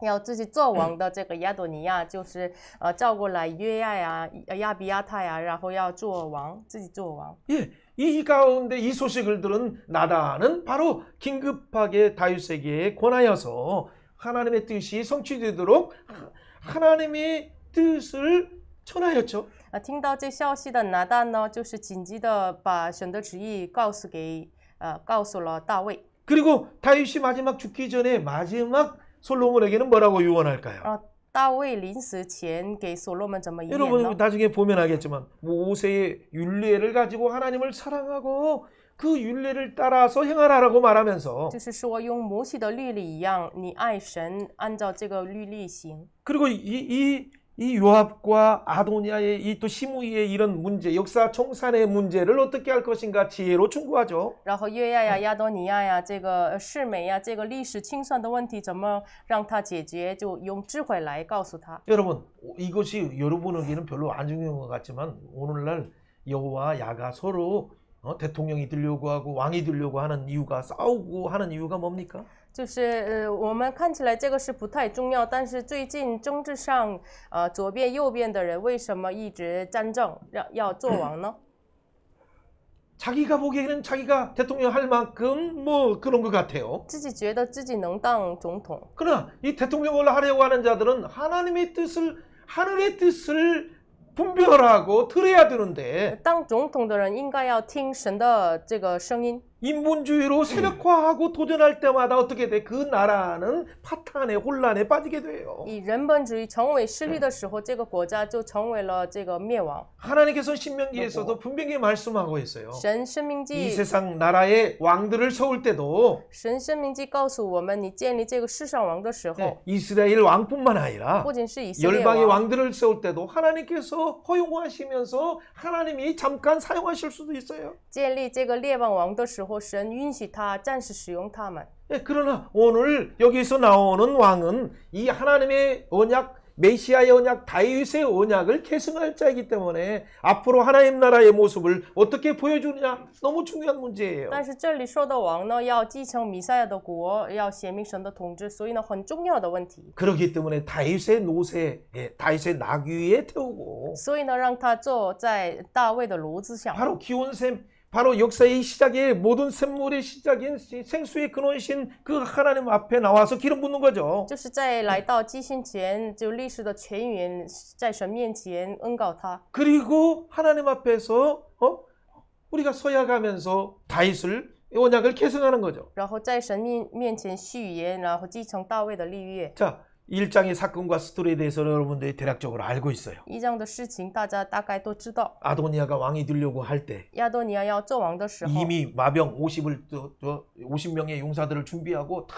要自己做王的这个亚多尼亚，就是叫过来约亚呀、亚比亚他呀，然后要做王，自己做王。 예, 이 가운데 이 소식을 들은 나단은 바로 긴급하게 다윗에게 권하여서 하나님의 뜻이 성취되도록 하나님의 뜻을 전하였죠. 听到这消息的拿单呢，就是紧急的把神的旨意告诉了大卫。 그리고 다윗이 마지막 죽기 전에 마지막 솔로몬에게는 뭐라고 유언할까요? 大卫临死前给所罗门怎么遗言 여러분 呢？ 나중에 보면 알겠지만 모세의 율례를 가지고 하나님을 사랑하고 그 율례를 따라서 행하라라고 말하면서 就是说用摩西的律例一样，你爱神，按照这个律例行。 그리고 이 요압과 아도니아의 이 또 시므이의 이런 문제, 역사 청산의 문제를 어떻게 할 것인가 지혜로 충고하죠. 然后约亚呀、亚多尼亚呀，这个世美呀，这个历史清算的问题怎么让他解决，就用智慧来告诉他。 여러분 이것이 여러분에게는 별로 안 중요한 것 같지만 오늘날 여호와 야가 서로 대통령이 되려고 하고 왕이 되려고 하는 이유가 싸우고 하는 이유가 뭡니까? 就是我们看起来这个是不太重要，但是最近政治上，左边右边的人为什么一直战争，要做王呢？ 자기가 보기에는 자기가 대통령 할 만큼 뭐 그런 것 같아요. 自己觉得自己能当总统， 그러나 이 대통령을 하려고 하는 자들은 하나님의 뜻을 하늘의 뜻을 분별하고 들어야 되는데 当总统的人应该要听神的这个声音。 인본주의로 세력화하고 도전할 때마다 어떻게 돼? 그 나라는 파탄에 혼란에 빠지게 돼요. 以人本主义成为势力的时候，这个国家就成为了这个灭亡。 하나님께서 신명기에서도 분명히 말씀하고 있어요. 神生命 이 记， 세상 나라의 왕들을 세울 때도 神生命记告诉我们，你建立这个世上王的时候， 네, 이스라엘 왕뿐만 아니라 不仅是以色列 열방의 王， 왕들을 세울 때도 하나님께서 허용하시면서 하나님이 잠깐 사용하실 수도 있어요. 建立这个列王王的时候，神允许他暂时使用他们。 예, 그러나 오늘 여기서 나오는 왕은 이 하나님의 언약, 메시아의 언약, 다윗의 언약을 계승할 자이기 때문에 앞으로 하나님 나라의 모습을 어떻게 보여주느냐 너무 중요한 문제예요. 但是这里说的王呢，要继承弥赛亚的国，要显明神的统治，所以呢，很重要的问题。 그렇기 때문에 다윗의 노새, 다윗의 나귀에 태우고 所以呢，让他坐在大卫的骡子上。 바로 기온샘, 바로 역사의 시작에 모든 샘물의 시작인 생수의 근원이신 그 하나님 앞에 나와서 기름 붓는 거죠. 就是在来到基辛前，就历史的泉源，在神面前恩告他。 그리고 하나님 앞에서 우리가 서약하면서 다윗을 언약을 계승하는 거죠. 然后在神面前续言，然后继承大卫的立约。 자, 1장의 사건과 스토리에 대해서는 여러분들이 대략적으로 알고 있어요. 一章的事情大家大概都知道。 아도니아가 왕이 되려고 할 때 亚多尼亚要做王的时候， 이미 마병 50명의 용사들을 준비하고 다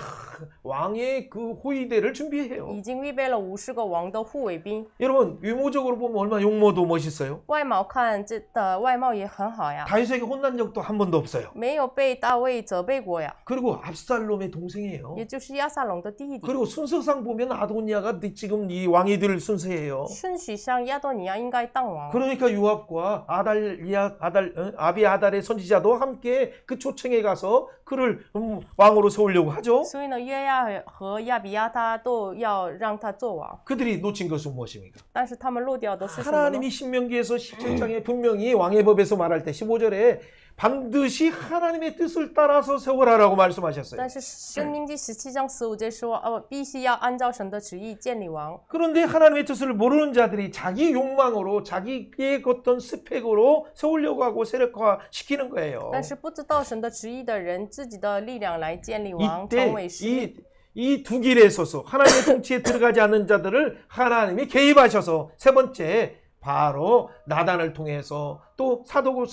왕의 그 호위대를 준비해요. 已经预备了50个王的护卫兵。 여러분 외모적으로 보면 얼마나 용모도 멋있어요. 外貌看这的外貌也很好呀， 다윗에게 혼난 적도 한 번도 없어요. 没有被大卫责备过呀， 그리고 압살롬의 동생이에요. 也就是亚撒龙的弟弟。 그리고 순서상 보면 아도니아가 지금 이 왕이 될 순서예요. 顺序上，亚多尼亚应该当王。 그러니까 요압과 아비아달의 선지자도 함께 그 초청에 가서 그를 왕으로 세우려고 하죠. 所以呢，约亚和亚比亚他都要让他做王， 그들이 놓친 것은 무엇입니까? 但是他们漏掉的是什么呢？ 하나님이 신명기에서 17장에 분명히 왕의 법에서 말할 때 15절에 반드시 하나님의 뜻을 따라서 세워라라고 말씀하셨어요. 但是申命记17章15节说，必须要按照神的旨意建立王。 그런데 하나님의 뜻을 모르는 자들이 자기 욕망으로 자기의 어떤 스펙으로 세우려고 하고 세력화시키는 거예요. 但是不知道神的旨意的人，自己的力量来建立王，成 이때 为势。 이 두 길에 서서 하나님의 통치에 들어가지 않는 자들을 하나님이 개입하셔서 세 번째 바로 나단을 통해서 또 사독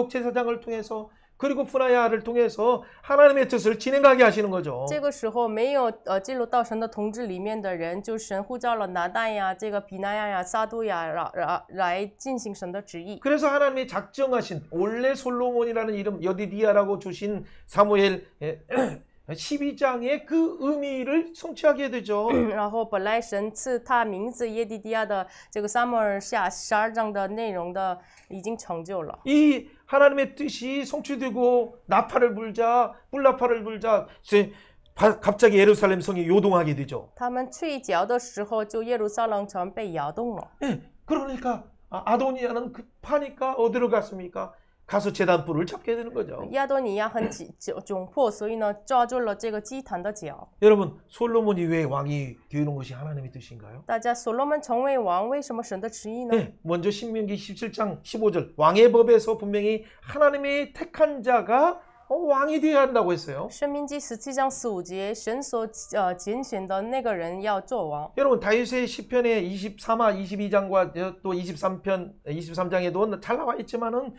제사장을 통해서 그리고 분하야를 통해서 하나님의 뜻을 진행하게 하시는 거죠. 这个时候没有进入到神的统治里面的人，就神呼召了拿但呀、这个比拿亚呀、撒督呀，来进行神的旨意。 그래서 하나님이 작정하신 원래 솔로몬이라는 이름 여디디아라고 주신 사무엘 12장의 그 의미를 성취하게 되죠. 然后本来神赐他名字耶底底亚的这个撒母耳下12章的内容的已经成就了。 이 하나님의 뜻이 성취되고 나팔을 불자 뿔나팔을 불자 갑자기 예루살렘 성이 요동하게 되죠. 他们吹角的时候，就耶路撒冷城被摇动了。 예, 그러니까 아도니아는 급하니까 어디로 갔습니까? 가서 제단불을 잡게 되는 거죠. 亚多尼亚很窘迫，所以呢抓住了这个祭坛的脚。 여러분 솔로몬이 왜 왕이 되는 것이 하나님의 뜻인가요? 大家，所罗门成为王，为什么神的旨意呢？ 네, 먼저 신명기 17장 15절 왕의 법에서 분명히 하나님의 택한 자가 왕이 되어야 한다고 했어요. 申命记17章15节，神所拣选的那个人要做王。 여러분 다윗의 시편의 23화 22장과 또 23장에도 잘 나와 있지만은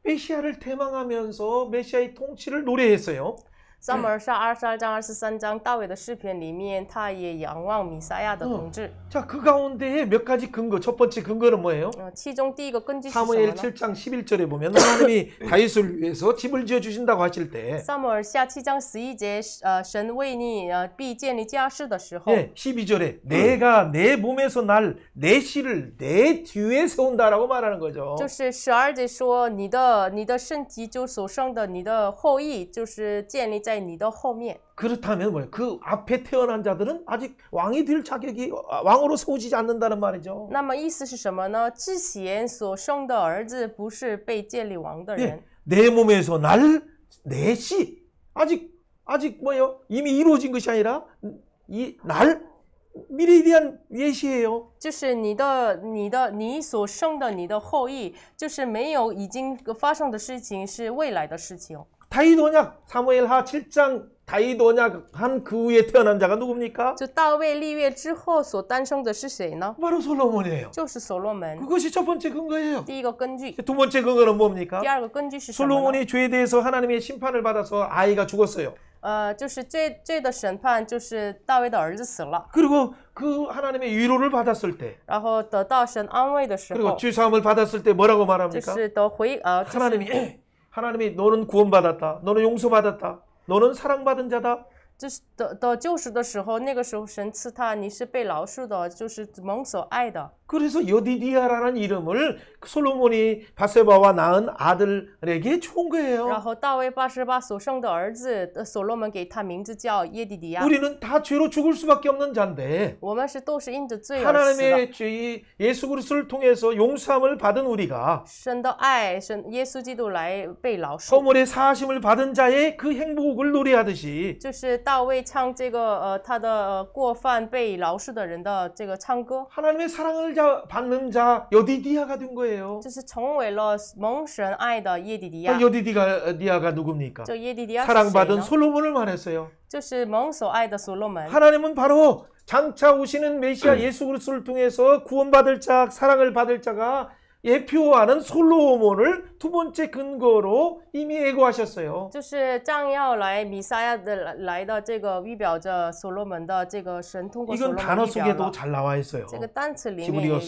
메시아를 대망하면서 메시아의 통치를 노래했어요. 撒母耳上22章、23章，大卫的诗篇里面，他也仰望弥赛亚的统治。 자, 그 가운데에 몇 가지 근거. 첫 번째 근거는 뭐예요? 其中第一个根据是什么 사무엘 呢？ 7장 11절에 보면 하나님이 다윗을 위해서 집을 지어 주신다고 하실 때 撒母耳下7章11节，神为你必建立家室的时候， 예, 12절에 내가 내 몸에서 날 내 씨를 내 뒤에 세운다라고 말하는 거죠. 就是12节说你的身体就所生的你的后裔，就是建立在你的后面。 그렇다면 뭐예요? 그 앞에 태어난 자들은 아직 왕이 될 자격이 왕으로 세워지지 않는다는 말이죠. 那么意思是什么呢？之前所生的儿子不是被建立王的人。 예, 내 몸에서 날 내 씨 아직 뭐예요? 이미 이루어진 것이 아니라 이 날 미래에 대한 예시예요. 就是你所生的你的后裔，就是没有已经发生的事情，是未来的事情。 다윗 언약 사무엘하 7장 다윗 언약 한 그 후에 태어난 자가 누굽니까? 就大卫立约之后所诞生的是谁呢？ 바로 솔로몬이에요. 就是所罗门。 그것이 첫 번째 근거예요. 第一个根据， 두 번째 근거는 뭡니까? 第二个根据是什么呢？ 솔로몬이 죄에 대해서 하나님의 심판을 받아서 아이가 죽었어요. 就是罪的审判，就是大卫的儿子死了， 그리고 그 하나님의 위로를 받았을 때 然后得到神安慰的时 그리고 候， 죄사함을 받았을 때 뭐라고 就 말합니까? 是하나님이 너는 구원받았다. 너는 용서받았다. 너는 사랑받은 자다. 就是得救赎的时候，那个时候神赐他，你是被饶恕的，就是蒙所爱的。 그래서 여디디아라는 이름을 솔로몬이 바세바와 낳은 아들에게 준 然 거예요. 后大卫88所生的儿子所罗门给他名字叫耶底底亚。 우리는 다 죄로 죽을 수밖에 없는 자인데 我们都是因着罪而死的。 하나님의 죄 예수 그리스도를 통해서 용서함을 받은 우리가 神的爱，耶稣基督来被饶恕， 허물의 사하심을 받은 자의 그 행복을 노래하듯이 就是大卫唱这个他的过犯被饶恕的人的这个唱歌。 하나님의 사랑을 받는 자 여디디아가 된 거예요. 就是成为了蒙神爱的耶底迪亚。 여디디아가 누굽니까? 这耶底迪亚是谁 사랑받은 呢？ 솔로몬을 말했어요. 就是蒙所爱的所罗门。 하나님은 바로 장차 오시는 메시아 예수 그리스도를 통해서 구원받을 자, 사랑을 받을 자가 예표하는 솔로몬을 두 번째 근거로 이미 예고하셨어요. 就是将要来弥赛亚的来的这个预表着所罗门的这个神通过所 이건 罗 단어 门预表 속에도 了。 잘 나와 있어요. 这个单词里面也有，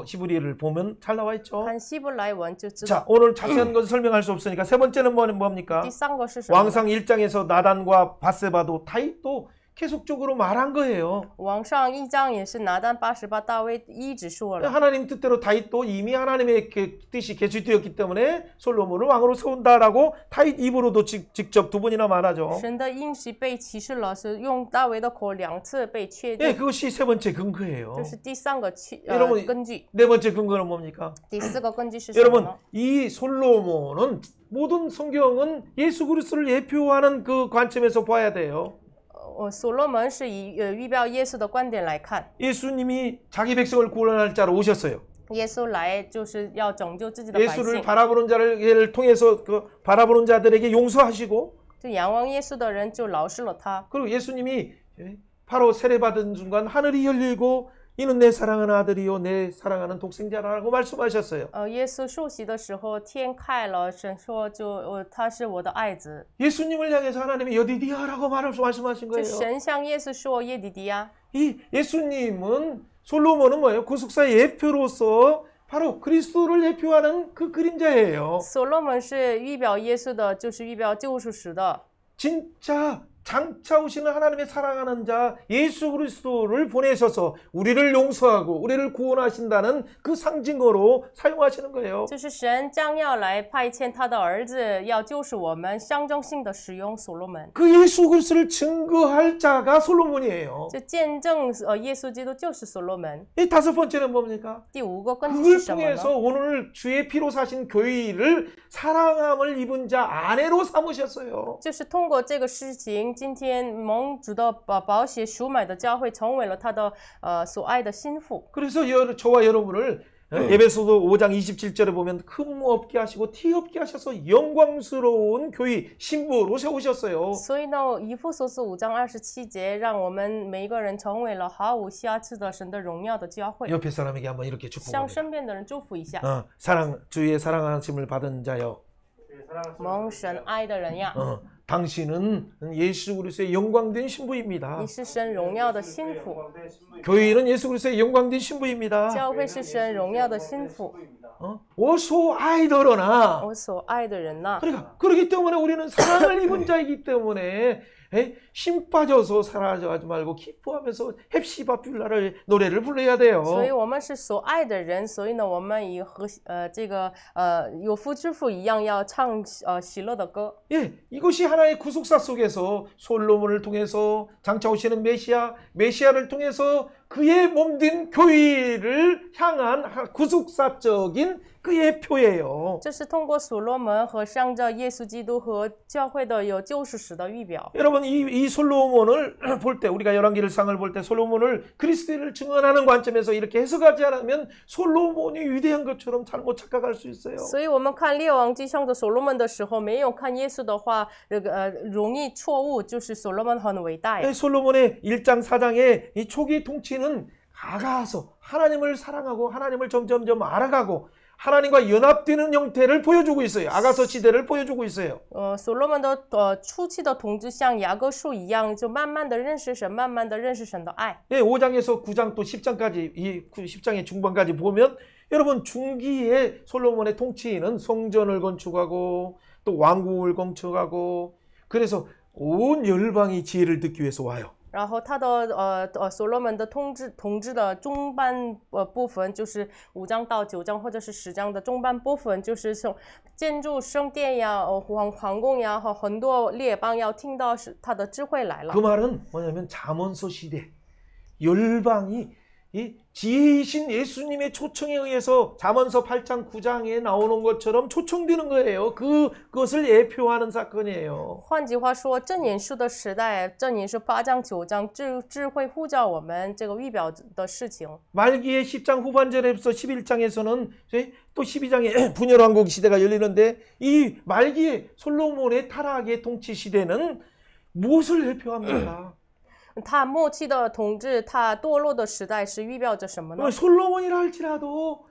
히브리어를 보면 잘 나와 있죠. 看希伯来文就知 자, 道。 오늘 자세한 것을 설명할 수 없으니까 세 번째는 뭡니까? 第三个是什么呢？ 왕상 1장에서 나단과 바세바도 다윗도 계속적으로 말한 거예요. 王上1章也是拿单88大卫一直说了。 하나님 뜻대로 다윗도 이미 하나님의 뜻이 계시되었기 때문에 솔로몬을 왕으로 세운다라고 다윗 입으로도 직접 두 번이나 말하죠. 神的应许被启示了，是用大卫的口2次被确 예, 定， 그것이 세 번째 근거예요. 这是第三个여러분 根据。 네 번째 근거는 뭡니까? 第四个根据是什么 여러분 呢？ 이 솔로몬은 모든 성경은 예수 그리스도를 예표하는 그 관점에서 봐야 돼요. 所罗门是以预表耶稣的观点来看， 예수님이 자기 백성을 구원할 자로 오셨어요. 耶稣来就是要拯救自己的百 예수를 姓。 바라보는 자를 통해서 그 바라보는 자들에게 용서하시고 就仰望耶稣的人就饶恕了他。 그리고 예수님이 바로 세례받은 순간 하늘이 열리고 이는 내 사랑하는 아들이요 내 사랑하는 독생자라고 말씀하셨어요. 耶稣受洗的时候天开了，神说他是我的爱子。 예수님을 향해서 하나님이 여디디아라고 말씀하신 就 거예요. 神向耶稣说耶底迪亚。 이 예수님은 솔로몬은 뭐예요? 구속사의 예표로서 바로 그리스도를 예표하는 그 그림자예요. 所罗门是预表耶稣的，就是预表救赎时的。 진짜 장차 오시는 하나님의 사랑하는 자 예수 그리스도를 보내셔서 우리를 용서하고 우리를 구원하신다는 그 상징어로 사용하시는 거예요. 就是神将要来派遣他的儿子，要救赎我们，象征性的使用所罗门， 그 예수 그리스도를 증거할 자가 솔로몬이에요. 就见证耶稣基督就是所罗门。 이 다섯 번째는 뭡니까? 第五个根据 그걸 是什么呢？ 통해서 오늘 주의 피로 사신 교회를 사랑함을 입은 자 아내로 삼으셨어요. 就是通过这个事情，今天蒙主的宝血赎买的教会成为了他的所爱的心腹。 그래서 저와 여러분을 에베소서 5장 27절에 보면 흠 없게 하시고 티 없게 하셔서 영광스러운 교회 신부로 세우셨어요. 所以呢，以弗所书5章27节，让我们每一个人成为了毫无瑕疵的神的荣耀的教会。 옆에 사람에게 한번 이렇게 向 축복합니다. 身边的人祝福一下， 주의 사랑하심을 받은 자여. 蒙神爱的人呀， 당신은 예수 그리스도의 영광된 신부입니다. 你是神荣耀的心腹， 교회는 예수 그리스도의 영광된 신부입니다. 教会是神荣耀的心腹。 오소 아이더러나. 我所爱的人呐， 그러니까 그렇기 때문에 우리는 사랑을 입은 자이기 때문에 힘 빠져서 살아가지 말고 기뻐하면서 헵시바뷸라를 노래를 불러야 돼요. 所以我们是所爱的人，所以呢，我们以和这个有夫之妇一样，要唱喜乐的歌。 예, 이것이 하나의 구속사 속에서 솔로몬을 통해서 장차 오시는 메시아를 통해서 그의 몸된 교회를 향한 구속사적인 그의 표예요. 这是通过所罗门和向着耶稣基督和教会的有救赎史的预表。 여러분 이 솔로몬을 볼 때 우리가 열왕기상을 볼 때 솔로몬을 그리스도를 증언하는 관점에서 이렇게 해석하지 않으면 솔로몬이 위대한 것처럼 잘못 착각할 수 있어요. 所以我们看列王记上的所罗门的时候，没有看耶稣的话，容易错误，就是所罗门很伟大呀。 솔로몬의 1장 4장의 이 초기 통치는 가가서 하나님을 사랑하고 하나님을 점점점 알아가고 하나님과 연합되는 형태를 보여주고 있어요. 아가서 시대를 보여주고 있어요. 所罗门的初期的统治像雅各书一样，就慢慢的认识神，慢慢的认识神的爱。 예, 5장에서 9장 또 10장까지 이 10장의 중반까지 보면 여러분 중기에 솔로몬의 통치는 성전을 건축하고 또 왕국을 건축하고 그래서 온 열방이 지혜를 듣기 위해서 와요. 然后他的所罗门的统治的中半部分就是5章到9章，或者是10章的中半部分，就是从建筑圣殿呀、皇宫呀和很多列邦要听到是他的智慧来了。 그 말은 뭐냐면 잠언서 시대 열방이 이 지혜이신 예수님의 초청에 의해서 잠언서 8장 9장에 나오는 것처럼 초청되는 거예요. 그것을 예표하는 사건이에요. 换句话说，正言书的时代，正言书8章9章智慧呼叫我们这个预表的事情。 말기의 10장 후반절에서 11장에서는 또 12장에 분열왕국 시대가 열리는데 이 말기의 솔로몬의 타락의 통치 시대는 무엇을 예표합니까? 他末期的统治，他堕落的时代是预表着什么呢？ 솔로몬이라 할지라도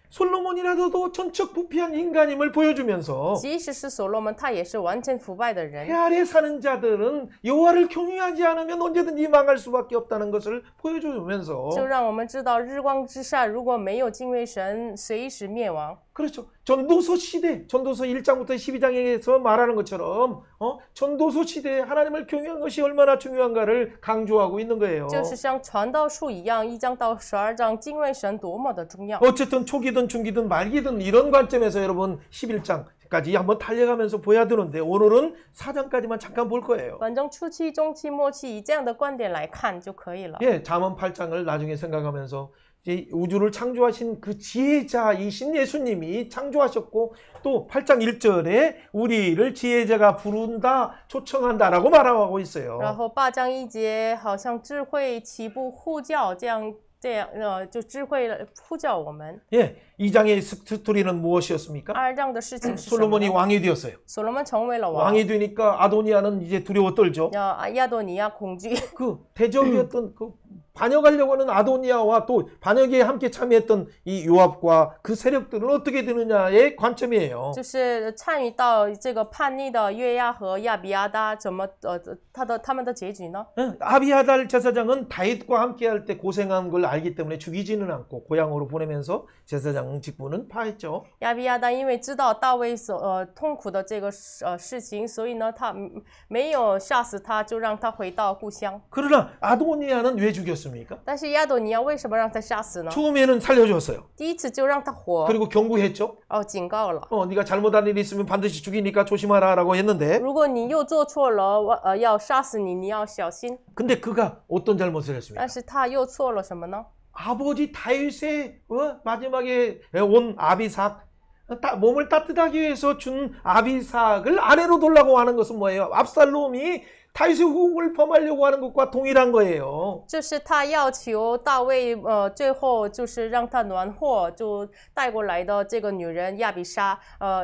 솔로몬이라도 천척 부패한 인간임을 보여주면서 即使是所罗门，他也是完全腐败的人。 해 아래 사는 자들은 여호와를 경외하지 않으면 언제든지 망할 수밖에 없다는 것을 보여주면서 就让我们知道，日光之下如果没有敬畏神，随时灭亡。 그렇죠. 전도서 시대, 전도서 1장부터 12장에서 말하는 것처럼 전도서 시대에 하나님을 경외한 것이 얼마나 중요한가를 강조하고 있는 거예요. 就是像传道书一样，1章到12章，敬畏神多么的重要。 어쨌든 초기든 중기든 말기든 이런 관점에서 여러분 11장까지 한번 달려가면서 보야 되는데 오늘은 4장까지만 잠깐 볼 거예요. 反正初期、中期、末期以这样的观点来看就可以了。 예, 잠언 8장을 나중에 생각하면서 이 우주를 창조하신 그 지혜자이신 예수님이 창조하셨고 또 8장 1절에 우리를 지혜자가 부른다, 초청한다라고 말하고 있어요. 然后8章1节好像智慧起步呼叫，这样就智慧呼叫我们。 예, 2장의 스토리는 무엇이었습니까? 2章的事情是什么 솔로몬이 呢？ 왕이 되었어요. 所罗门成为了王， 왕이 되니까 아도니아는 이제 두려워 떨죠. 亚多尼亚恐惧。 그 대적이었던 그 반역하려고 하는 아도니아와 또 반역에 함께 참여했던 이 요압과 그 세력들은 어떻게 되느냐의 관점이에요. 就是参与到这个叛逆的约亚和亚比亚达，怎么他们的结局呢？ 아비아달 제사장은 다윗과 함께할 때 고생한 걸 알기 때문에 죽이지는 않고 고향으로 보내면서 제사장 직분은 파했죠. 亚比亚达因为知道大卫痛苦的这个事情，所以呢，他没有杀死他，就让他回到故乡。 그러나 아도니아는 왜 죽였습니까? 但是亚多尼亚为什么让他杀死呢？ 처음에는 살려줬어요. 第一次就让他活， 그리고 경고했죠. 警告了。 네가 잘못한 일이 있으면 반드시 죽이니까 조심하라라고 했는데 如果你又做错了，要杀死你，你要小心。 근데 그가 어떤 잘못을 했습니까? 但是他又错了什么呢？ 아버지 다윗의 마지막에 온 아비삭 몸을 따뜻하게 위해서 준 아비삭을 아내로 돌라고 하는 것은 뭐예요? 압살롬이 다윗의 후궁을 범하려고 하는 것과 동일한 거예요. 就是他要求大卫，最后就是让他暖和，就带过来的这个女人亚比莎，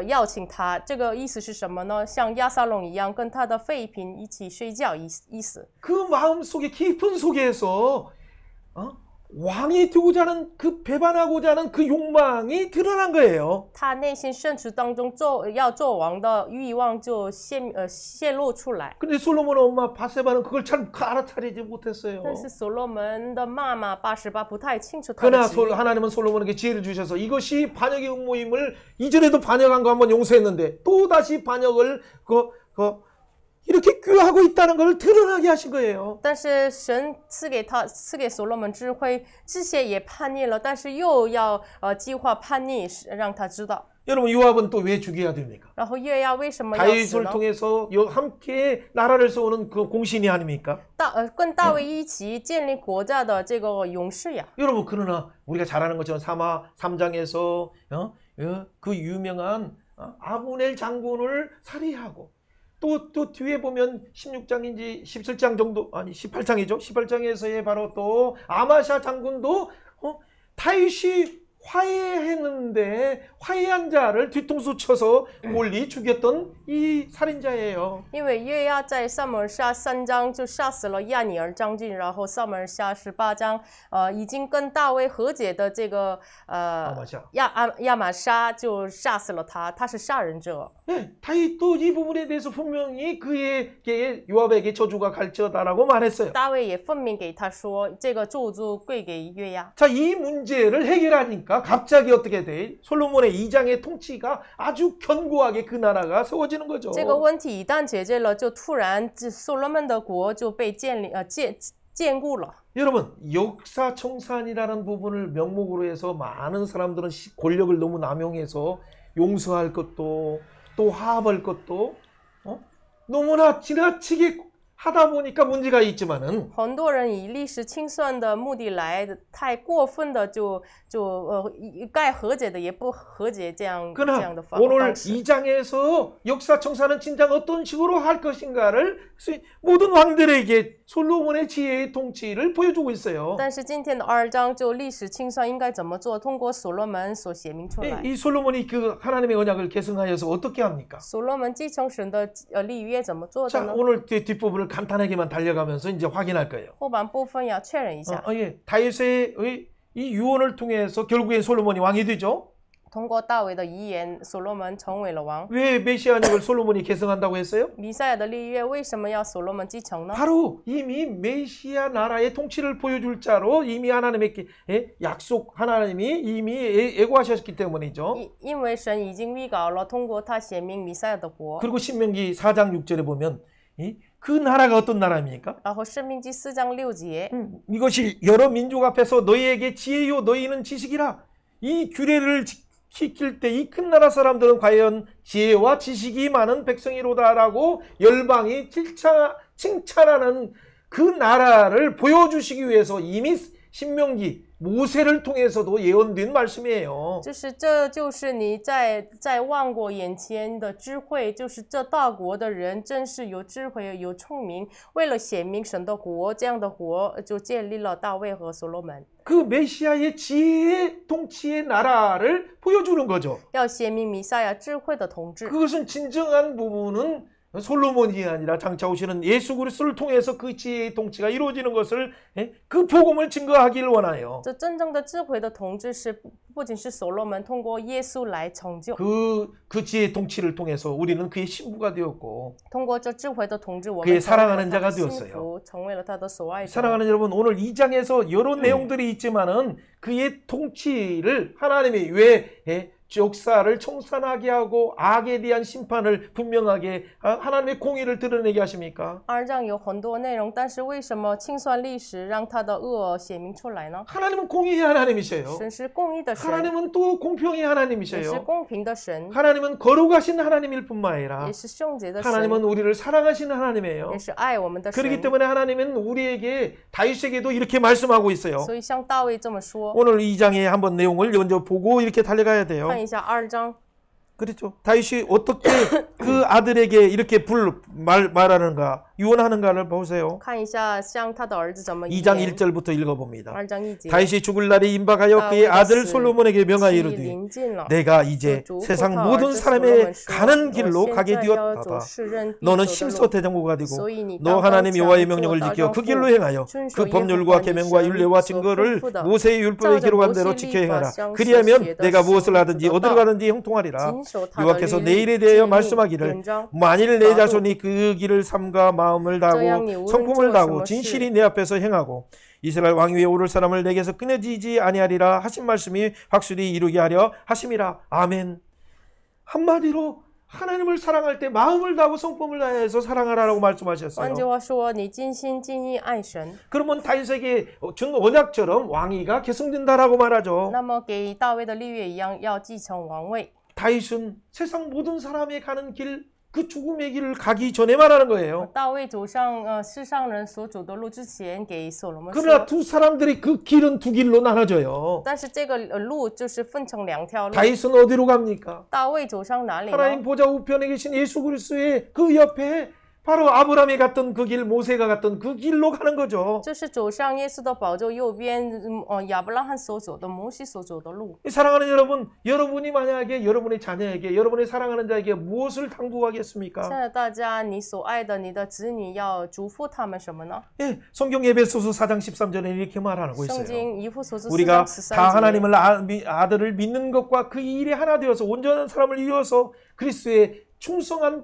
邀请他，这个意思是什么呢？像亚撒龙一样，跟他的妃嫔一起睡觉意思。 그 마음속에 깊은 속에서 왕이 되고자 하는 그 배반하고자 하는 그 욕망이 드러난 거예요. 他内心深处当中要做王的欲望就泄露出来。 근데 솔로몬 엄마 바세바는 그걸 잘 알아차리지 못했어요. 但是所罗门的妈妈88不太清楚他的 그러나 旨意。 하나님은 솔로몬에게 지혜를 주셔서 이것이 반역의 음모임을 이전에도 반역한 거 한번 용서했는데 또 다시 반역을 이렇게 꾀하고 있다는 걸 드러나게 하신 거예요. 但是神赐给所罗门智慧，之前也叛逆了，但是又要计划叛逆，让他知道。 여러분 요압은 또 왜 죽여야 됩니까? 然后约亚为什么要死 다윗을 呢？ 통해서 함께 나라를 세우는 그 공신이 아닙니까? 跟大卫一起建立国家的这个勇士呀。 여러분 그러나 우리가 잘 아는 것처럼 3장에서 그 유명한 아브넬 장군을 살해하고 또 뒤에 보면 16장인지 17장 정도 아니 18장이죠. 18장에서의 바로 또 아마샤 장군도 다윗이 화해했는데 화해한 자를 뒤통수 쳐서 몰리 죽였던 이 살인자예요. 因为约亚在撒母耳下3章就杀死了亚尼尔将军，然后撒母耳下18章，已经跟大卫和解的这个亚玛莎就杀死了他，他是杀人者。 네, 다윗도 이 부분에 대해서 분명히 그에게 요압에게 저주가 갈지어다라고 말했어요. 大卫也分明给他说，这个咒诅归给约亚。 자, 이 문제를 해결하니까 갑자기 어떻게 돼? 솔로몬의 2장의 통치가 아주 견고하게 그 나라가 세워지는 거죠. 这个问题一旦解决了，就突然所罗门的国就被坚固了。 여러분 역사 청산이라는 부분을 명목으로 해서 많은 사람들은 권력을 너무 남용해서 용서할 것도 또 화합할 것도 너무나 지나치게 하다 보니까 문제가 있지만은 很多人以历史清算的目的来的，太过分的该和解的也不和解，这样 그러나 的 오늘 方式。 2장에서 역사 청사는 진작 어떤 식으로 할 것인가를 모든 왕들에게 솔로몬의 지혜의 통치를 보여주고 있어요. 但是今天的2章就历史清算应该怎么做，通过所罗门所写明出来。 이 솔로몬이 그 하나님의 언약을 계승하여서 어떻게 합니까? 所罗门继承神的立约怎么做的 자, 呢？ 오늘 뒷부분을 간단하게만 달려가면서 이제 확인할 거예요. 后半部分要确认一下， 예. 다윗의 이 유언을 통해서 결국엔 솔로몬이 왕이 되죠. 通过大卫的遗言，所罗门成为了王。 왜 메시아 언약을 솔로몬이 계승한다고 했어요? 弥赛亚的立约为什么要所罗门继承呢？ 바로 이미 메시아 나라의 통치를 보여줄 자로 이미 하나님의 약속 하나님이 이미 예고하셨기 때문이죠. 因为神已经预告了，通过他显明弥赛亚的国。 그리고 신명기 4장 6절에 보면 그 나라가 어떤 나라입니까? 然后申命记4章6节， 이것이 여러 민족 앞에서 너희에게 지혜요 너희는 지식이라. 이 규례를 지킬 때 이 큰 나라 사람들은 과연 지혜와 지식이 많은 백성이로다라고 열방이 칭찬하는 그 나라를 보여주시기 위해서 이미 신명기 모세를 통해서도 예언된 말씀이에요. 这就是你在万国眼前的智慧，就是这大国的人真是有智慧有聪明，为了显明神的国，这样的国就建立了大卫和所罗门， 그 메시아의 지혜의 통치의 나라를 보여주는 거죠. 要显明弥赛亚智慧的统治。 그것은 진정한 부분은 솔로몬이 아니라 장차 오시는 예수 그리스도를 통해서 그 지혜의 통치가 이루어지는 것을 그 복음을 증거하기를 원하요. 这真正的智慧的统治是不仅是所罗门通过耶稣来成就， 그 지혜의 통치를 통해서 우리는 그의 신부가 되었고 通过这智慧的统治，我 그의 们成为 사랑하는 了他 자가 的幸 되었어요. 福，成为了他的所爱者。 사랑하는 여러분, 오늘 2장에서 여러 내용들이 있지만은 그의 통치를 하나님이 왜 역사를 청산하게 하고 악에 대한 심판을 분명하게 하나님의 공의를 드러내게 하십니까? 2章有很多内容，但是为什么清算历史让他的恶显明出来呢？ 하나님은 공의의 하나님이세요. 神是公义的神， 하나님은 또 공평의 也是 하나님이세요. 公平的神， 하나님은 거룩하신 하나님일 뿐만 아니라 也是圣洁的神， 하나님은 우리를 사랑하시는 하나님이에요. 也是爱我们的 그렇기 神。 때문에 하나님은 우리에게 다윗에게도 이렇게 말씀하고 있어요. 所以像大卫这么说， 오늘 2장의 한번 내용을 먼저 보고 이렇게 달려가야 돼요. 看一下2章， 그렇죠. 다윗이 어떻게 그 아들에게 이렇게 말하는가, 유언하는가를 보세요. 看一下像他的儿子怎么遗 2장 言。 1절부터 읽어봅니다. 2장 1节， 다윗이 죽을 날이 임박하여 그의 아들 솔로몬에게 명하여 期 이르되 临近了。 내가 이제 主 세상 他儿 모든 子所罗 사람의 门说 가는 길로 我 가게 现在要 되었다. 走世人必 너는 走的 심서 路， 대장부가 되고 所以你 너 当 하나님 刚 여호와의 强 명령을 做大 지켜 丈 그 夫 길로 행하여 遵 그 守耶和 법률과 华你 계명과 神 율례와 所 증거를 吩咐的 모세의 율법에 照着 기록한 摩西 대로 律 지켜 法 행하라. 相 그리하면 写的 내가 行 무엇을 하든지 得 어디로 到 가든지 형통하리라. 谨守他的 여호와께서 律 내일에 例 대하여 纪律 말씀하기를 典章 만일 내 法度 자손이 그 길을 삼가 마음을 这样 다하고 你无论 성품을 做什 다하고 么 진실히 事， 내 앞에서 행하고 이스라엘 왕위에 오를 사람을 내게서 끊어지지 아니하리라 하신 말씀이 확실히 이루게 하려 하심이라. 아멘. 한마디로 하나님을 사랑할 때 마음을 다하고 성품을 다해서 사랑하라고 换句 말씀하셨어요. 话说，你尽心尽意爱神。 그러면 다윗에게 준 언약처럼 왕위가 계승된다라고 말하죠. 那么给大卫的立约一样，要继承王位。 다윗은 세상 모든 사람이 가는 길, 그 죽음의 길을 가기 전에 말하는 거예요. 大卫走上世上人所走的路之前，给所罗门 그러나 说。 두 사람들이 그 길은 두 길로 나눠져요. 但是这个路就是分成2条路。 다윗은 어디로 갑니까? 大卫走上哪里 하나님 呢？ 보좌 우편에 계신 예수 그리스도의 그 옆에 바로 아브라함이 갔던 그 길, 모세가 갔던 그 길로 가는 거죠. 就是走上耶稣的宝座右边，亚伯拉罕所走的、摩西所走的路。 사랑하는 여러분, 여러분이 만약에 여러분의 자녀에게, 여러분의 사랑하는 자에게 무엇을 现 당부하겠습니까? 在大家，你所爱的你的子女要嘱咐他们什么呢？ 예, 성경 에베소서 4장 13절에 이렇게 말하고 圣 있어요. 经以弗所书4 우리가 章 다 13节。 하나님을 아들을 믿는 것과 그 일에 하나 되어서 온전한 사람을 이루어서 그리스도의 충성한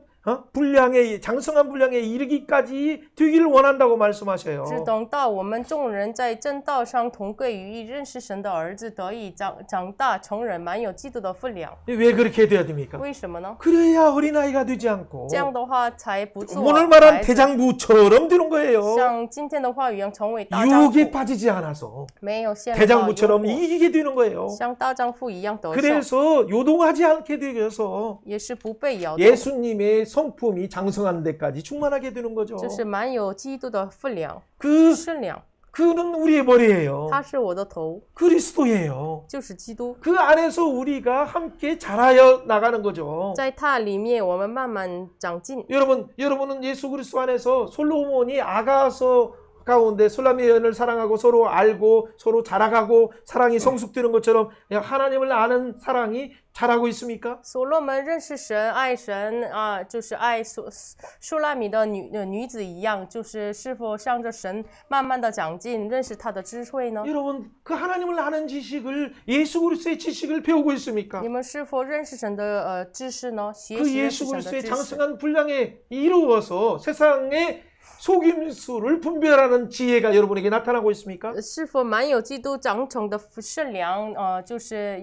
분량에 장성한 분량에 이르기까지 되기를 원한다고 말씀하셔요. 只等到我们众人在正道上同归于一，认识神的儿子，得以长大成人，满有基督的分量。 왜 그렇게 돼야 됩니까? 为什么呢？ 그래야 어린아이가 되지 않고 这样的话才不做 오늘 말한 孩子， 대장부처럼 되는 거예요. 像今天的话语一样成为大丈 유혹에 夫， 빠지지 않아서 没有陷入到诱 대장부처럼 惑， 이기게 되는 거예요. 像大丈夫一样得胜， 그래서 요동하지 않게 되어서 也是不被摇动。 예수님의 성품이 장성한 데까지 충만하게 되는 거죠. 就是满有基督的分量、 그 身量。 그는 우리의 머리예요. 他是我的头， 그리스도예요. 就是基督。 그 안에서 우리가 함께 자라여 나가는 거죠. 在他里面，我们慢慢长进。 여러분은 예수 그리스도 안에서 솔로몬이 아가서 가운데 술람의 여인을 사랑하고 서로 알고 서로 자라가고 사랑이 성숙되는 것처럼 하나님을 아는 사랑이 자라고 있습니까? 所罗门认识神、爱神啊，就是爱苏拉米的女子一样，是否向着神慢慢的长进，认识他的智慧呢？ 여러분 그 하나님을 아는 지식을 예수 그리스도의 지식을 배우고 있습니까? 你们是否认识神的知识呢？学 그 习认 예수 识神的 그리스도의 知识。 장성한 분량에 이루어서 세상의 속임수를 분별하는 지혜가 여러분에게 나타나고 있습니까? 是否满有基督长成的圣良？就是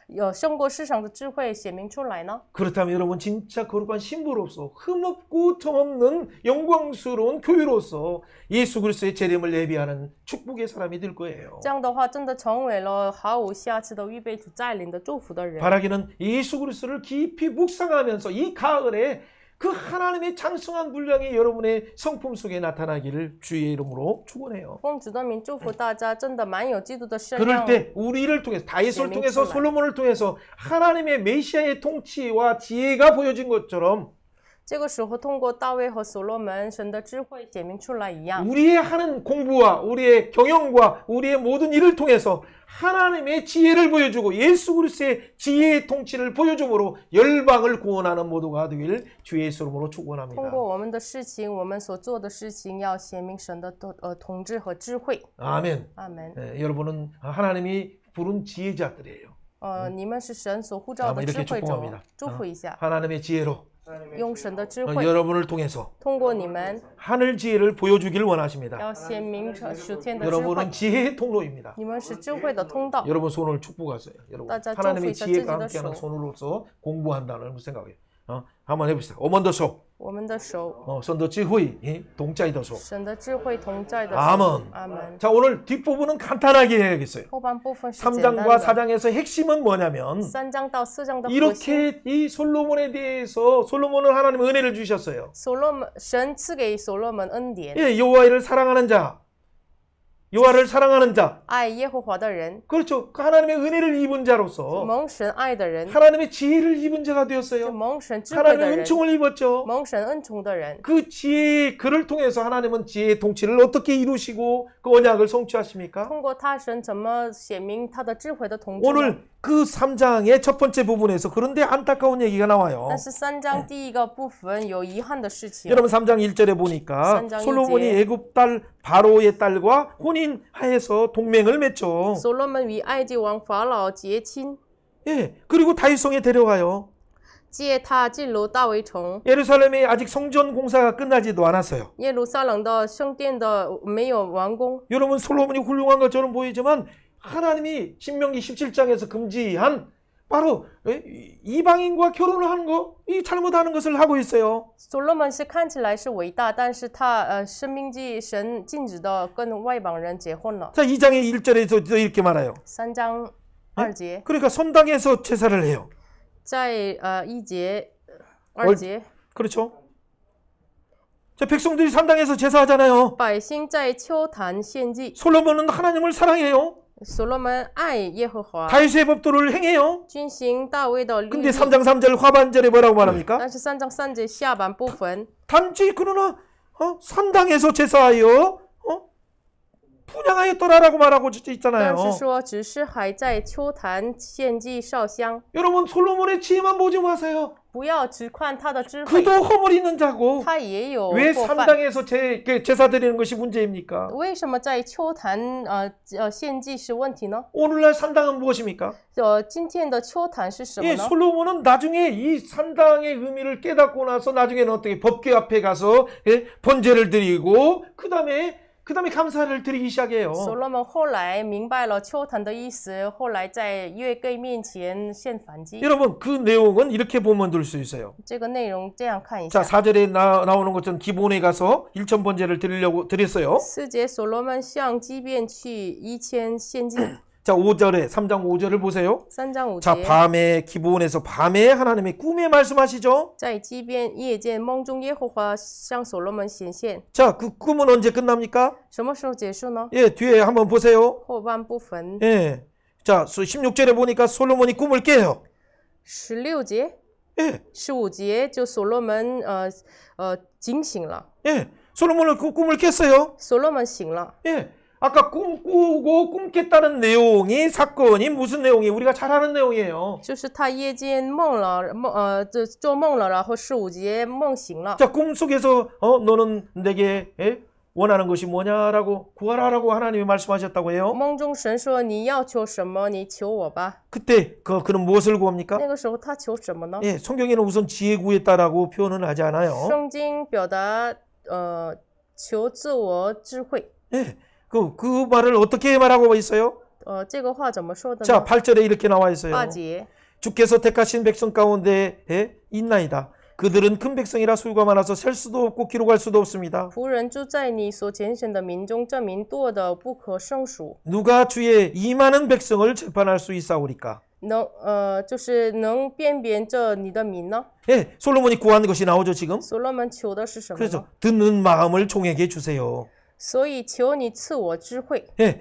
有胜过世上的智慧显明出来呢？ 그렇다면 여러분 진짜 거룩한 신부로서 흠없고 점없는 영광스러운 교회로서 예수 그리스도의 재림을 예비하는 축복의 사람이 될 거예요. 这样的话，真的成为了毫无瑕疵的预备主再临的祝福的人。 바라기는 예수 그리스도를 깊이 묵상하면서 이 가을에 그 하나님의 장성한 분량이 여러분의 성품 속에 나타나기를 주의 이름으로 축원해요. 奉主的名祝福大家，真的满有基督的圣 그럴 量。 때 우리를 통해서 다윗을 통해서 솔로몬을 통해서 하나님의 메시아의 통치와 지혜가 보여진 것처럼 这个时候，通过大卫和所罗门，神的智慧显明出来一样。 우리의 하는 공부와 우리의 경영과 우리의 모든 일을 통해서 하나님의 지혜를 보여주고 예수 그리스도의 지혜의 통치를 보여줌으로 열방을 구원하는 모두가 되길 주의 이름으로 축원합니다. 通过我们的事情，我们所做的事情，要显明神的统治和智慧。 아멘. 阿门。 여러분은 하나님이 부른 지혜자들이에요. 你们是神所呼召的 이렇게 智慧者 축복합니다. ，祝福一下， 하나님의 지혜로 用神的智慧， 여러분을 통해서 通过你们， 하늘 지혜를 보여주길 원하십니다. 要显明属天的智慧。 여러분은 지혜의 통로입니다. 你们是智慧的通道。 여러분 손을 축복하세요. 여러분 따자, 하나님의 좀 지혜가 있어, 함께하는 찌질다, 손으로서 공부한다는 생각이에요. 한번 해봅시다. 我们的手,我们的手，神的智慧同在的手.神的智慧同在的手。 아멘. 阿门。 자, 오늘 뒷부분은 간단하게 해야겠어요. 后半部分是简单 3장과 的。 4장에서 핵심은 뭐냐면 3章到4章的核心。 이렇게 이 솔로몬에 대해서 솔로몬은 하나님 은혜를 주셨어요. 所罗门神赐给所罗门恩典， 예, 여호와를 사랑하는 자. 여호와를 사랑하는 자. 爱耶和华的人， 그렇죠. 그 하나님의 은혜를 입은 자로서 蒙神爱的人， 하나님의 지혜를 입은 자가 是 되었어요. 蒙神智慧的 하나님의 人， 은총을 입었죠. 蒙神恩宠的人。 그 지혜의 그를 통해서 하나님은 지혜의 통치를 어떻게 이루시고 그 언약을 성취하십니까? 通过他神怎么显明他的智慧的统治呢？ 오늘 그 3장의 첫 번째 부분에서 그런데 안타까운 얘기가 나와요. 但是3章第一个部分有遗憾的事情。 여러분 3장 1절에 보니까 3장 1절. 솔로몬이 애굽 딸 바로의 딸과 혼인하여서 동맹을 맺죠. 所罗门与埃及王法老结亲， 예, 그리고 다윗성에 데려가요. 接他进入大卫城。 예루살렘에 아직 성전 공사가 끝나지도 않았어요. 耶路撒冷的圣殿的没有完工。 여러분 솔로몬이 훌륭한 것처럼 보이지만 하나님이 신명기 17장에서 금지한 바로 이방인과 결혼을 하는 거, 이 잘못하는 것을 하고 있어요. 所罗门是看起来是伟大，但是他生命记神禁止的跟外邦人结婚了。 자, 2장의 1절에서 이렇게 말해요. 3章2节， 그러니까 선당에서 제사를 해요. 在1节、2节， 그렇죠? 자, 백성들이 산당에서 제사하잖아요. 百姓在丘坛献祭。 솔로몬은 하나님을 사랑해요. 所罗门爱耶和华， 다윗의 법도를 행해요. 遵行大卫的律 근데 例。 3장 3절 하반절에 뭐라고 말합니까? 但是3章3节下半部分， 단지 그러나 산당에서 제사하여 분양하였더라라고 말하고 但 있잖아요. 是说只是还在丘坛献祭烧香， 여러분 솔로몬의 지혜만 보지 마세요. 不要只看他的智慧， 그도 허물 있는 자고 他也有 왜 过犯。 산당에서 제사 드리는 것이 문제입니까? 为什么在丘坛献祭是问题呢？ 오늘날 산당은 무엇입니까? 今天的丘坛是什么 예, 呢？ 솔로몬은 나중에 이 산당의 의미를 깨닫고 나서 나중에는 어떻게 법궤 앞에 가서 번제를 드리고 그 다음에 감사를 드리기 시작해요. 所罗门后来明白了丘坛的意思，后来在约柜面前献燔祭。 여러분 그 내용은 이렇게 보면 될 수 있어요. 这个内容这样看一 자, 下。 4절에 나오는 것처럼 기본에 가서 1천 번제를 드렸어요. 4节，所罗门向基遍去1000献祭。 자, 5절에 3장 5절을 보세요. 3章5 자, 节， 밤에 기브온에서 밤에 하나님의 꿈에 말씀하시죠. 在基边夜间梦中耶和华向所罗门显现， 자, 그 꿈은 언제 끝납니까? 什么时候结束呢？ 예, 뒤에 한번 보세요. 后半部分 예. 자, 16절에 보니까 솔로몬이 꿈을 깨요. 16节、 예. 15节就所罗门惊醒了， 예. 솔로몬은 그 꿈을 깼어요. 所罗门醒了。 예. 아까 꿈 꾸고 꿈 깼다는 내용이 사건이 무슨 내용이 우리가 잘 아는 내용이에요. 就是他夜间梦了，就做梦了，然后15节梦醒了。 자, 꿈속에서 너는 내게 원하는 것이 뭐냐라고 구하라라고 하나님이 말씀하셨다고 해요. 梦中神说：“你要求什么？你求我吧。 그때 그는 무엇을 구합니까? 那个时候他求什么呢？ 예, 성경에는 우선 지혜 구했다라고 표현은 하지 않아요. 圣经表达求自我智慧。 예, 그 말을 어떻게 말하고 있어요? 这个话怎么说的 자, 呢？ 8절에 이렇게 나와 있어요. 8节， 주께서 택하신 백성 가운데 있나이다. 그들은 큰 백성이라 수가 많아서 셀 수도 없고 기록할 수도 없습니다. 仆人住在你所拣选的民中，这民多的不可胜数。 누가 주의 이 많은 백성을 재판할 수 있사오리까? 就是能辨别这你的民呢？ 예, 솔로몬이 구한 것이 나오죠 지금. 所罗门求的是什么 그래서 呢？ 듣는 마음을 종에게 주세요. 所以求你赐我智慧。 예,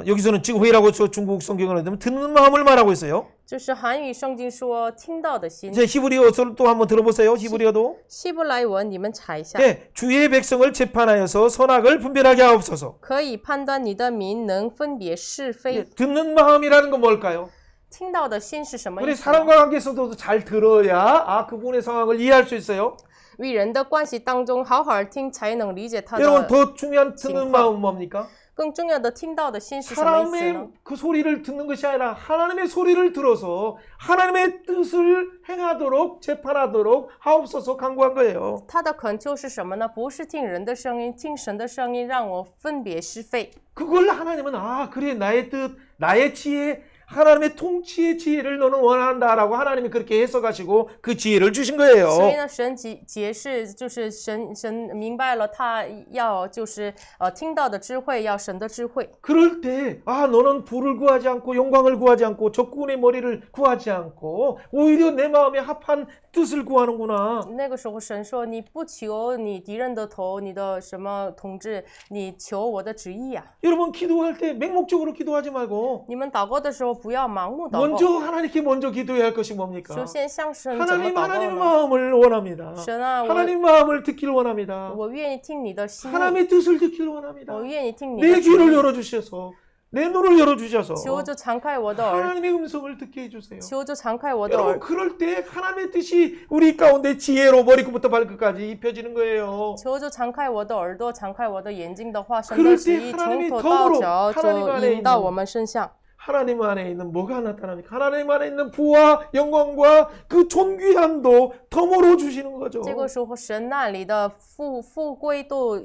여기서는 지금 회라고 중국 성경을 하면 듣는 마음을 말하고 있어요. 就是韩语圣经说听到的心。 이제 히브리어를 또 한번 들어보세요. 히브리어도. 希伯来文你们查一下， 예, 주의 백성을 재판하여서 선악을 분별하게 하옵소서. 可以判断你的民能分别是 예, 非。 듣는 마음이라는 건 뭘까요? 听到的心是什么 우리 意思呢？ 사람과 관계에서도 잘 들어야 그분의 상황을 이해할 수 있어요. 与人的关系当中，好好听才能理解他 여러분 的。 더 중요한 듣는 마음은 뭡니까? 更重要的，听到的心是什么意思 사람의 呢？ 그 소리를 듣는 것이 아니라 하나님의 소리를 들어서 하나님의 뜻을 행하도록 재판하도록 하옵소서 간구한 거예요. 他的恳求是什么呢？不是听人的声音，听神的声音，让我分别是非。 그걸 하나님은 그래 나의 뜻, 나의 지혜, 하나님의 통치의 지혜를 너는 원한다라고 하나님이 그렇게 해석하시고 그 지혜를 주신 거예요. 所以呢，神解释就是神明白了，他要就是听到的智慧，要神的智慧。 그럴 때 너는 부를 구하지 않고 영광을 구하지 않고 적군의 머리를 구하지 않고 오히려 내 마음에 합한 뜻을 구하는구나. 那个时候，神说：“你不求你敌人的头，你的什么统治，你求我的旨意呀、 여러분 기도할 때 맹목적으로 기도하지 말고 你们祷告的时候不要盲目祷告， 먼저 하나님께 먼저 기도해야 할 것이 뭡니까? 首先向神怎么 하나님 祷告 하나님 呢？ 마음을 원합니다. 神啊， 하나님 마음을 듣길 원합니다. 我愿意听你的心意， 하나님의 뜻을 듣길 원합니다. 我愿意听你 내 的旨 귀를 意。 열어주셔서 내 눈을 열어주셔서 求主敞开我的耳， 하나님의 음성을 듣게 해주세요. 求主敞开我的 여러분 耳， 그럴 때 하나님의 뜻이 우리 가운데 지혜로 머리끝부터 발끝까지 입혀지는 거예요. 求主敞开我的耳朵，敞开我的眼睛的话，神 그럴 的 때 旨意 하나님이 从头到 덤으로 脚 하나님 就 안에 引到 있는 我们身上。 하나님 안에 있는 뭐가 나타납니까? 하나님 안에 있는 부와 영광과 그 존귀함도 덤으로 주시는 거죠. 这个时候，神那里的富贵都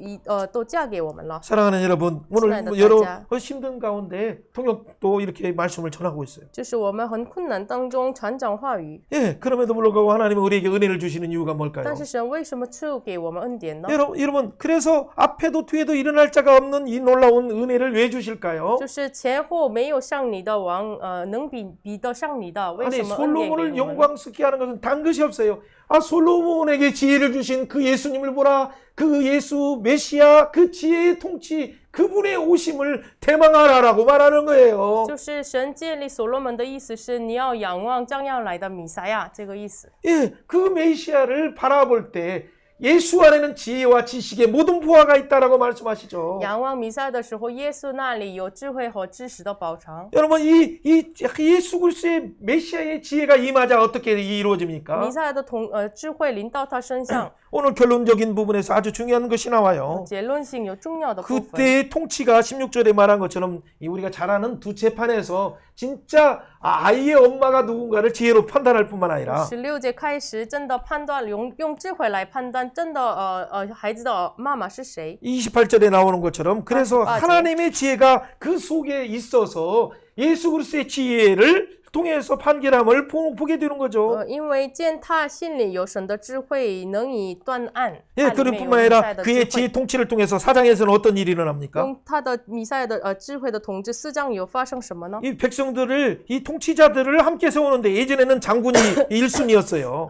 嫁给我们了。 사랑하는 여러분, 오늘 친하다, 여러 다자. 힘든 가운데 통역도 이렇게 말씀을 전하고 있어요. 就是我们很困难当中传讲话语， 예, 그럼에도 불구하고 하나님은 우리에게 은혜를 주시는 이유가 뭘까요? 但是神为什么赐给我们恩典呢？ 여러분, 그래서 앞에도 뒤에도 일어날 자가 없는 이 놀라운 은혜를 왜 주실까요? 就是前后没有像你的王，能比得上你的，为 아니 什么恩典给 솔로몬을 我们呢？ 영광스럽게 하는 것은 단 것이 없어요. 솔로몬에게 지혜를 주신 그 예수님을 보라. 그 예수 메시아 그 지혜의 통치 그분의 오심을 대망하라라고 말하는 거예요. 就是神建立所罗门的意思是你要仰望将要来的弥赛亚这个意思。 예, 그 메시아를 바라볼 때 예수 안에는 지혜와 지식의 모든 부하가 있다라고 말씀하시죠. 仰望弥赛亚的时候，耶稣那里有智慧和知识的宝藏。 여러분 이 예수 그리스도의 메시아의 지혜가 임하자 어떻게 이루어집니까? 弥赛亚的智慧临到他身上， 오늘 결론적인 부분에서 아주 중요한 것이 나와요. 结论性有重要的部分。 그때의 통치가 16절에 말한 것처럼 우리가 잘 아는 두 재판에서 진짜 아이의 엄마가 누군가를 지혜로 판단할 뿐만 아니라 16节开始，真的判断用智慧来判断，真的孩子的妈妈是谁。 28절에 나오는 것처럼 그래서 맞아요. 하나님의 지혜가 그 속에 있어서 예수 그리스도의 지혜를 통해서 판결함을 보게 되는 거죠. 因为践踏信里有神的智慧，能以断案。 예, 它里面有 그뿐만 弥赛 아니라 的智 그의 慧 지혜 통치를 통해서 사장에서는 어떤 일이 일어납니까? 用他的弥赛的智慧的统治，四章有发生什么呢？ 이 백성들을 이 통치자들을 함께 세우는데 예전에는 장군이 1순위였어요.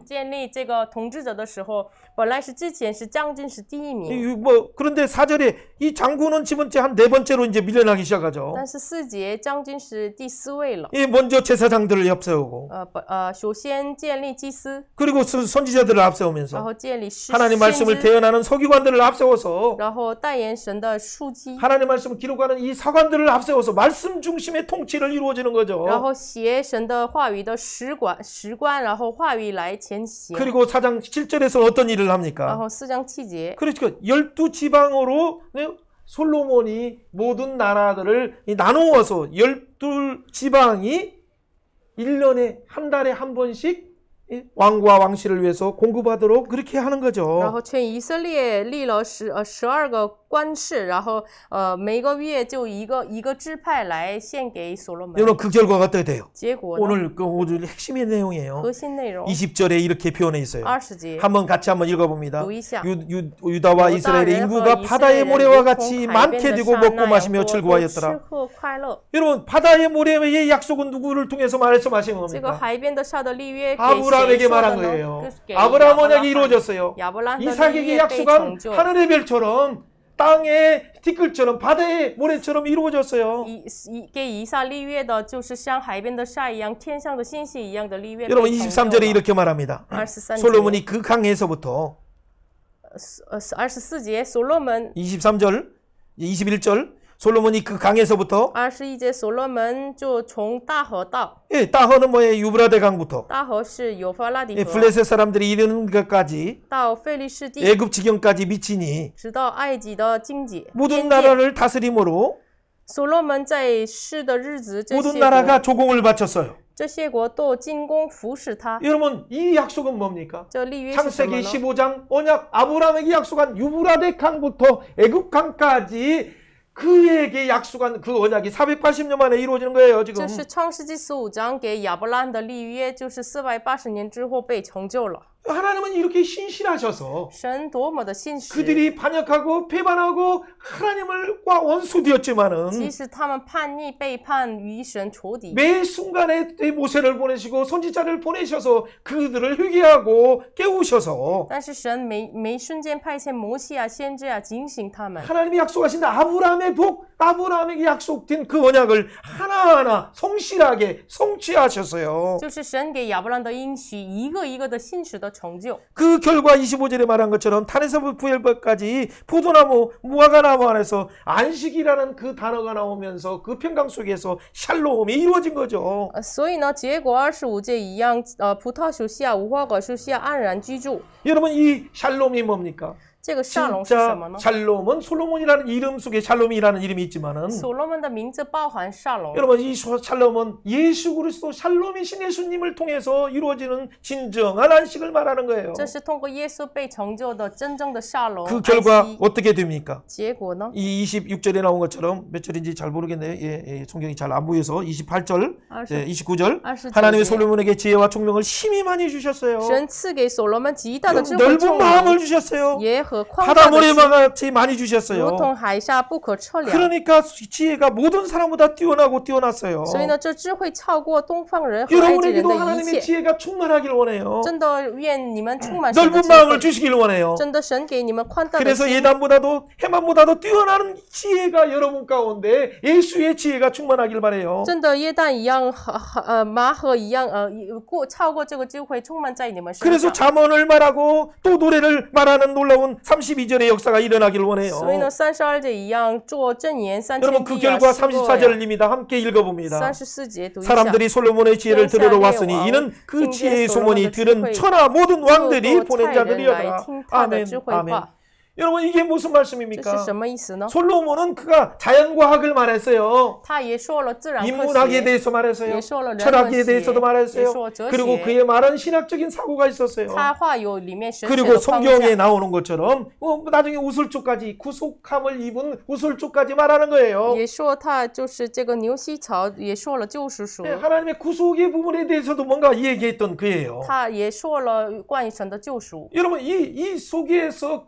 建立这个统治者的时候，本来是之前是将军是第一名， 그런데 4절에 이 장군은 지금 한 4번째로 이제 밀려나기 시작하죠. 但是4节将军是第4位了。 이 먼저 제사장들을 앞세우고 首先建立祭司， 그리고 선지자들을 然 앞세우면서 后建立先 하나님 말씀을 知， 대언하는 서기관들을 앞세워서 然后代言神的书记， 하나님 말씀을 기록하는 이 사관들을 앞세워서 말씀 중심의 통치를 이루어지는 然 거죠. 后写神的话语的史官，然后话语来前行。 그리고 4장 7절에서 어떤 일을 然 합니까? 后4章7节， 그러니까 12지방으로 솔로몬이 모든 나라들을 나누어서 12지방이 1년에 한 달에 한 번씩 왕과 왕실을 위해서 공급하도록 그렇게 하는 然 거죠. 后全以色列立了12个官士，然后每个月就一个支派来献给所罗门。 여러분 그 결과가 어떻게 돼요? 结果呢？ 오늘 그 오늘 핵심의 내용이에요. 核心内容 20절에 이렇게 표현해 있어요. 20节 한번 같이 한번 읽어봅니다. 读一下。 유다와 이스라엘의 인구가 바다의 모래와 같이 많게 되고 먹고 마시며 吃 즐거워하였더라. 喝快乐。 여러분 바다의 모래의 약속은 누구를 통해서 말씀하신 这个 겁니까? 海边的沙的立约给谁 아브라함에게 说的 말한 呢？ 거예요. 就是给 아브라함 언약이 亚 이루어졌어요. 伯兰的立 이삭에게 约被 약속한 成就。 하늘의 별처럼 땅의 티끌처럼 바다의 모래처럼 이루어졌어요. 给以撒立约的，就是像海边的沙一样，天上的星星一样的立约被 여러분 成就 23절에 了。 이렇게 말합니다. 23节 솔로몬이 그 강에서부터 24节所罗门 23절 21절 솔로몬이 그 강에서부터 21节所罗门就从大河到 예, 따허는 뭐예요? 유브라데 강부터 大河是有法拉底 예, 河， 블레셋 사람들이 이르는 것까지 到腓利士地， 애굽 지경까지 미치니 直到埃及的境界。 모든 边界 나라를 다스림으로 所罗门在世的日子，这 모든 些 나라가 国 조공을 바쳤어요. 这些国都进攻服侍他。 여러분 이 약속은 뭡니까? 这立约是什么 창세기 呢？ 15장 언약 아브라함에게 약속한 유브라데 강부터 애굽 강까지 그에게 약속한 그 언약이 480년 만에 이루어지는 거예요, 지금. 这是创世纪15章给亚伯兰的立约，就是480年之后被成就了。 하나님은 이렇게 신실하셔서 神多么的信实， 그들이 반역하고 배반하고 하나님과 원수되었지만은 即使他们叛逆背叛与神仇敌， 매 순간에 모세를 보내시고 선지자를 보내셔서 그들을 회개하고 깨우셔서 但是神每瞬间派遣摩西啊、先知啊警醒他们。 하나님이 약속하신 아브라함의 복, 아브라함에게 약속된 그 언약을 하나하나 성실하게 성취하셨어요. 就是神给亚伯兰的应许，一个一个的信实的成就。 그 결과 25절에 말한 것처럼 탄에서 부엘까지 포도나무, 무화과나무 안에서 안식이라는 그 단어가 나오면서 그 평강 속에서 샬롬이 이루어진 거죠. 所以呢，结果25节一样，葡萄树下、无花果树下安然居住。 여러분 이 샬롬이 뭡니까? 这个沙龙是什么 진짜 呢？ 샬롬은 솔로몬이라는 이름 속에 샬롬이라는 이름이 있지만은 所罗门的名字包含沙龙。 여러분 이 샬롬은 예수 그리스도 샬롬이신 예수님을 통해서 이루어지는 진정한 안식을 말하는 거예요. 这是通过耶稣被成就的真正的沙龙 그 결과 安息。 어떻게 됩니까? 结果呢？ 이 26절에 나온 것처럼 몇 절인지 잘 모르겠네요. 성경이 잘 안 보여서 28절, 29절 하나님의 솔로몬에게 지혜와 총명을 심히 많이 주셨어요. 神赐给所罗门极大的智慧 넓은 聪 마음을 明， 주셨어요. 也和宽 바다 大的心， 모래와 같이 많이 如 주셨어요. 同海沙不可测量。 그러니까 지혜가 모든 사람보다 뛰어나고 뛰어났어요. 所以呢，这智慧超过东方人和埃及人 여러분에게도 的一 하나님의 切。 지혜가 충만하길 원해요. 真的愿你们充满神的 넓은 智 마음을 慧， 주시길 원해요. 真的神给你们宽大的 그래서 心。 예단보다도 해만보다도 뛰어나는 지혜가 여러분 가운데 예수의 지혜가 충만하길 바래요. 真的耶诞一样，麻和一样，超过这个智慧充满在你们身 그래서 上。 잠언을 말하고 또 노래를 말하는 놀라운 32절의 역사가 일어나길 원해요. 所以呢，32节一样做正言3 여러분 千 그 地啊， 결과 诗歌呀 34절입니다. 함께 읽어봅니다. 34节读一下。 사람들이 솔로몬의 지혜를 들으러 왔으니 이는 그 지혜의 소문이 들은 천하 모든 왕들이 보낸 자들이었다. 听他的 아멘. 智慧 아멘. 话。 여러분 이게 무슨 这是 말씀입니까? 什么意思呢？ 솔로몬은 그가 자연과학을 말했어요. 他也说了自然科 인문학에 学， 대해서 말했어요. 也说了人文 철학에 学， 대해서도 也 말했어요. 说哲 그리고 学。 그의 말은 신학적인 사고가 있었어요. 他话有里面神学 그리고 的框 성경에 架。 나오는 것처럼 나중에 우슬초까지 구속함을 입은 우슬초까지 말하는 거예요. 也说他就是这个牛膝草，也说了救赎赎， 네, 하나님의 구속의 부분에 대해서도 뭔가 얘기했던 그예요. 他也说了关于神的救赎。 여러분 이 속에서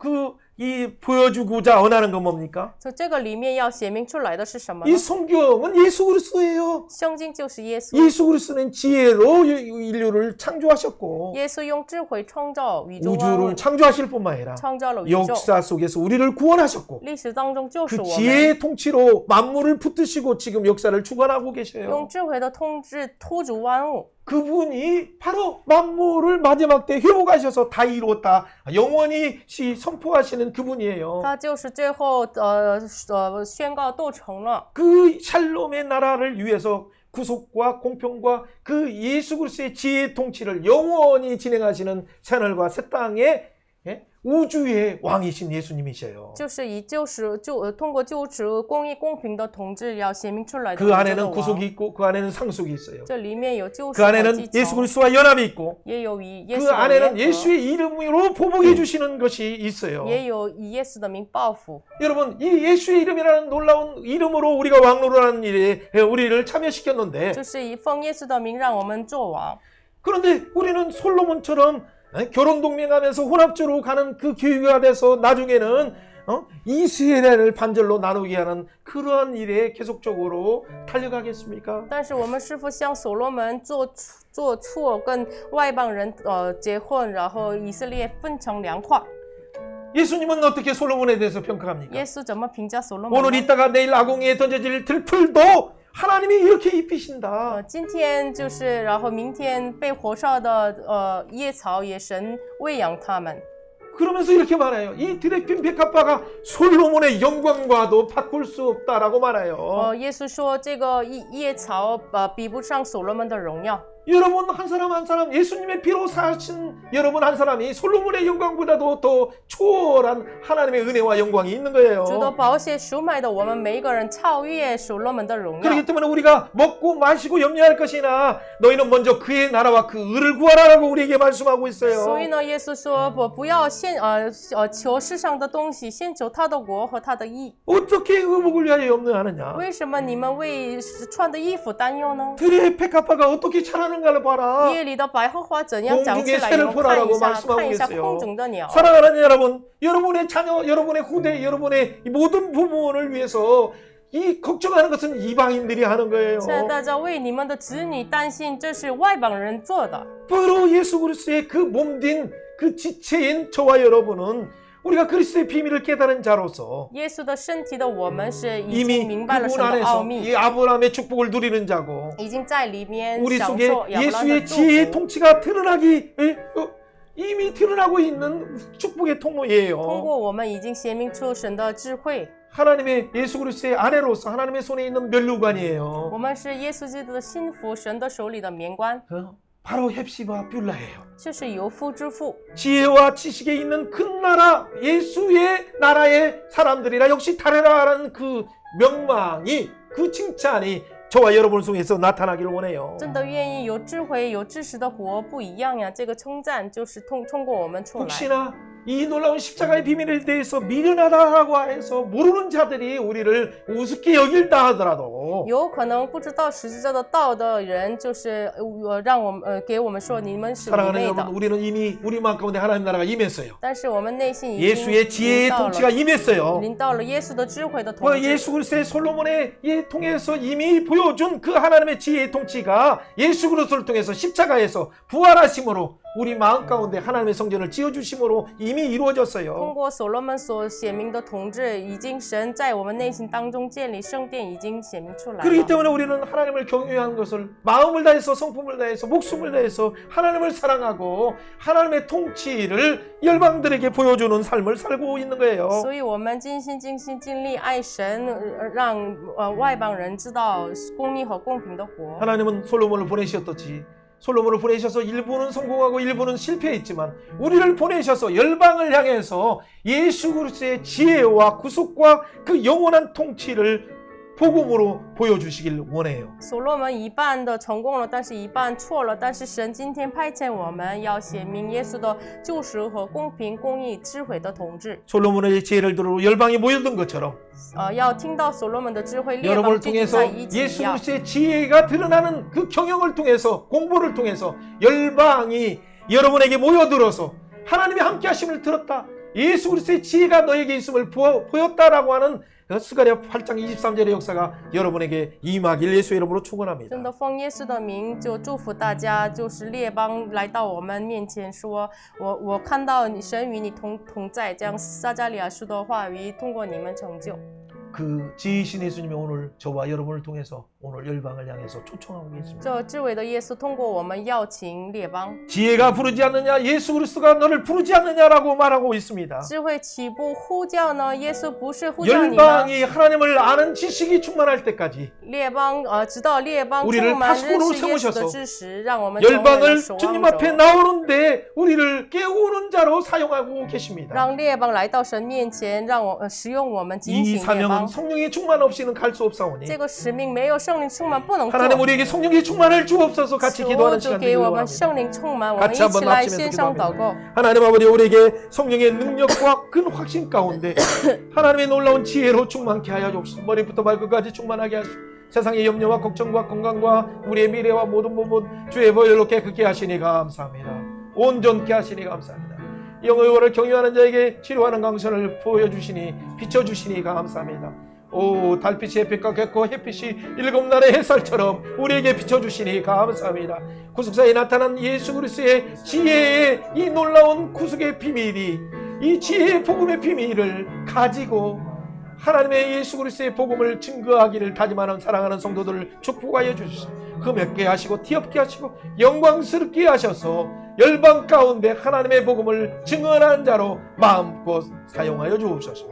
이 보여주고자 원하는 건 뭡니까? 就这个里面要显明出来的是什么 이 呢？ 성경은 예수 그리스도예요. 圣经就是耶稣， 예수 그리스도는 지혜로 인류를 창조하셨고 耶稣用智慧创造宇宙万物 우주를 ， 창조하실 뿐만 아니라 创造了宇宙， 역사 속에서 우리를 구원하셨고 历史当中救赎 그 我们， 지혜의 통치로 만물을 붙드시고 지금 역사를 주관하고 用 계셔요. 智慧的统治突主万物。 그분이 바로 만물을 마지막 때 회복하셔서 다 이루었다. 영원히 선포하시는 그분이에요. 他就是最后宣告都成了。 그 샬롬의 나라를 위해서 구속과 공평과 그 예수 그리스도의 지혜의 통치를 영원히 진행하시는 하늘과 새 땅의 우주의 왕이신 예수님이셔요. 就是以通过救赎、公义、公平的统治，要显明出来的 그 宇宙的 안에는 王。 구속이 있고 그 안에는 상속이 있어요. 这里面有救赎 그 和 안에는 继 예수 承， 그리스도와 연합이 있고 也有以耶 그 稣的 안에는 联合， 예수의 이름으로 보복해 주시는 것이 있어요. 也有以耶稣的名报复。 여러분 이 예수의 이름이라는 놀라운 이름으로 우리가 왕노릇하는 일에 우리를 참여시켰는데 就是以奉耶稣的名让我们做王。 그런데 우리는 솔로몬처럼 결혼 동맹하면서 혼합주로 가는 그 교회가 돼서 나중에는 이스라엘을 반절로 나누게 하는 그러한 일에 계속적으로 달려가겠습니까? 但是我们是否像所罗门做错，跟外邦人结婚，然后以色列分成两块？ 예수님은 어떻게 솔로몬에 대해서 평가합니까? 耶稣怎么评价所罗门 오늘 呢？ 있다가 내일 아궁이에 던져질 들풀도 하나님이 이렇게 입히신다. 今天就是，然后明天被火烧的野草，也神喂养他们。 그러면서 이렇게 말해요. 이 드레핀 백합화가 솔로몬의 영광과도 바꿀 수 없다라고 말해요. 耶稣说这个野草比不上所罗门的荣耀。 여러분 한 사람 한 사람 예수님의 피로 사신 여러분 한 사람이 솔로몬의 영광보다도 더 초월한 하나님의 은혜와 영광이 있는 거예요. 主的宝血赎买的我们每一个人超越所罗门的荣耀。 그렇기 때문에 우리가 먹고 마시고 염려할 것이나 너희는 먼저 그의 나라와 그 의를 구하라라고 우리에게 말씀하고 所以 있어요. 呢，耶稣说不要先求世上的东西，先求他的国和他的义。 어떻게 의복을 위하여 염려하느냐? 为什么你们为穿的衣服担忧呢？ 들의 백합화가 어떻게 자라는가를 봐라. 夜里的百合花怎样长起 공중의 来？你 새를 们 보라라고 看一下， 말씀하고 看一下 계세요. 空中的鸟。 사랑하는 여러분, 여러분의 자녀, 여러분의 후대, 여러분의 이 모든 부모를 위해서 이 걱정하는 것은 이방인들이 하는 거예요. 现在大家为你们的子女担心，这是外邦人做的。 바로 예수 그리스도의 그 몸된 그 지체인 저와 여러분은 우리가 그리스도의 비밀을 깨달은 자로서 耶稣的身体的我们是已 이미 经明白了 그분 神的奥 안에서 秘， 이 아브라함의 축복을 누리는 자고 已经在里面 우리 享 속에 受亚伯拉罕的 예수의 祝 지혜의 福。 통치가 이미 드러나고 있는 축복의 通 통로예요. 过我们已经显明出神的智慧， 하나님의 예수 그리스도의 아내로서 하나님의 손에 있는 면류관이에요. 我们是耶稣基督的心腹，神的手里的棉冠， 바로 헵시바 뷸라예요. 这是有夫之妇。 지혜와 지식에 있는 큰 나라 예수의 나라의 사람들이라 역시 다르라는 그 명망이 그 칭찬이 저와 여러분 속에서 나타나기를 원해요. 真的愿意有智慧、有知识的国不一样呀！这个称赞就是通过我们出来。 혹시나 이 놀라운 십자가의 비밀에 대해서 미련하다라고 해서 모르는 자들이 우리를 우습게 여길다 하더라도 有可能不知道十字架的道的人，就是让我们给我们说你们是愚 사랑하는 昧 여러분 的， 우리는 이미 우리 마음 가운데 하나님 나라가 임했어요. 但是我们内心已经 예수의 지혜의 临到 통치가 了， 임했어요. 临到了耶稣的智慧的统 그 治。 예수 그리스도의 솔로몬의 예 통해서 이미 보여준 그 하나님의 지혜의 통치가 예수 그리스도를 통해서 십자가에서 부활하심으로 우리 마음 가운데 하나님의 성전을 지어주심으로 이미 通 이루어졌어요. 过所罗门所显明的统治，已经神在我们内心当中建立圣殿，已经显明出来 그렇기 了。 때문에 우리는 하나님을 경외하는 것을 마음을 다해서 성품을 다해서 목숨을 다해서 하나님을 사랑하고 하나님의 통치를 열방들에게 보여주는 삶을 살고 있는 거예요. 所以我们尽心尽心尽力爱神，让外邦人知道公义和公平的活。 하나님은 솔로몬을 보내셨듯이 솔로몬을 보내셔서 일부는 성공하고 일부는 실패했지만 우리를 보내셔서 열방을 향해서 예수 그리스도의 지혜와 구속과 그 영원한 통치를 복음으로 보여주시길 원해요. 所罗门一半的成功了，但是一半错了。但是神今天派遣我们要显明耶稣的救赎和公平、公义、智慧的统治。 솔로몬의 지혜를 들어 열방이 모였던 것처럼 要听到所罗门的智慧，列邦 여러분을 聚集 통해서 在一起一 예수 样。 그리스도의 지혜가 드러나는 그 경영을 통해서 공부를 통해서 열방이 여러분에게 모여들어서 하나님의 함께 하심을 들었다. 예수 그리스도의 지혜가 너에게 있음을 보였다라고 하는 스가랴 8장 23절의 역사가 여러분에게 임하길 예수의 이름으로 축원합니다. 真的奉耶稣的名就祝福大家，就是列邦来到我们面前说，我看到你神与你同在，将撒加利亚书的话语通过你们成就。 그 지혜이신 예수님이 오늘 저와 여러분을 통해서 오늘 열방을 향해서 초청하고 계십니다. 这智慧的耶稣通过我们邀请列邦。 지혜가 부르지 않느냐 예수 그리스도가 너를 부르지 않느냐라고 말하고 있습니다. 智慧岂不呼叫呢？耶稣不是呼叫你吗？ 열방이 하나님을 아는 지식이 충만할 때까지 列邦直到列邦 우리를 充满认 파수꾼으로 识耶稣的 삼으셔서 知识，让我们成为了 열방을 守 주님 望 앞에 者， 나오는데 우리를 깨우는 자로 사용하고 계십니다. 让列邦来到神面前，让使用我们警 이 醒列 사명은 邦。 성령의 충만 없이는 갈 수 없사오니 这个使命没有圣灵充满不能做。 하나님 우리에게 성령의 충만을 주옵소서. 같이 求 기도하는 主 시간 给 되기를 我们 원합니다. 圣灵充满，我们 같이 一起 한번 来 합치면서 献上祷 기도합니다. 告。 하나님 아버지 우리에게 성령의 능력과 큰 확신 가운데 하나님의 놀라운 지혜로 충만케 하여 주옵소서. 머리부터 발끝까지 충만하게 하시고 세상의 염려와 걱정과 건강과 우리의 미래와 모든 부분 주의 보혈로 깨끗게 하시니 감사합니다. 온전케 하시니 감사합니다. 영의원을 경유하는 자에게 치료하는 강선을 보여주시니 비춰주시니 감사합니다. 오 달빛이 햇빛과 같고 햇빛이 일곱 날의 햇살처럼 우리에게 비춰주시니 감사합니다. 구속사에 나타난 예수 그리스도의 지혜의 이 놀라운 구속의 비밀이 이 지혜의 복음의 비밀을 가지고 하나님의 예수 그리스도의 복음을 증거하기를 다짐하는 사랑하는 성도들을 축복하여 주시고 흠없게 하시고 티없게 하시고 영광스럽게 하셔서 열방 가운데 하나님의 복음을 증언하는 자로 마음껏 사용하여 주옵소서.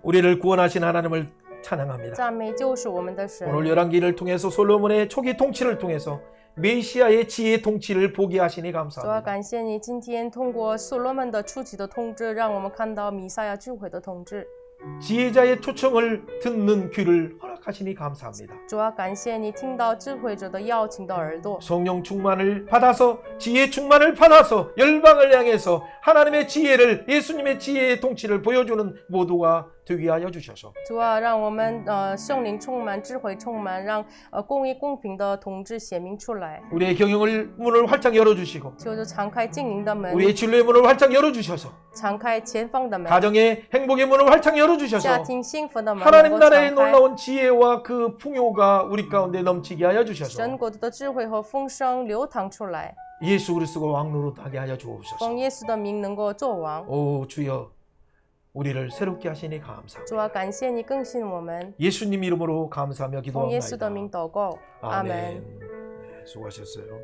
우리를 구원하신 하나님을 찬양합니다. 赞美就是我们的神。 오늘 열왕기를 통해서 솔로몬의 초기 통치를 통해서 메시아의 지혜의 통치를 보게 하시니 主要 감사합니다. 感谢你今天通过所罗门的初期的统治，让我们看到弥赛亚智慧的统治。 지혜자의 초청을 듣는 귀를 허락하시니 감사합니다. 主要感谢你听到智慧者的邀请的耳朵。 성령 충만을 받아서 지혜 충만을 받아서 열방을 향해서 하나님의 지혜를 예수님의 지혜의 통치를 보여주는 모두가 되게 하여 주셔서 主要让我们圣灵充满，智慧充满，让公义公平的统治显明出来。 우리의 경영을 문을 활짝 열어주시고 求主敞开经营的门， 우리의 진로의 문을 활짝 열어주셔서 敞开前方的门， 가정의 행복의 문을 활짝 家 열어주셔서 庭幸福的门 하나님 能够 나라의 敞开。 놀라운 지혜와 그 풍요가 우리 가운데 넘치게 하여 神 주셔서 国度的智慧和丰盛流淌出来， 예수 그리스도가 왕노릇하게 하여 주옵소서. 奉耶稣的名能够做王。 오 주여 우리를 새롭게 하시니 감사합니다. 主要感谢你更新我们， 예수님 이름으로 감사하며 奉耶稣的 기도합니다. 名祷告，阿门。 아멘. 네, 수고하셨어요.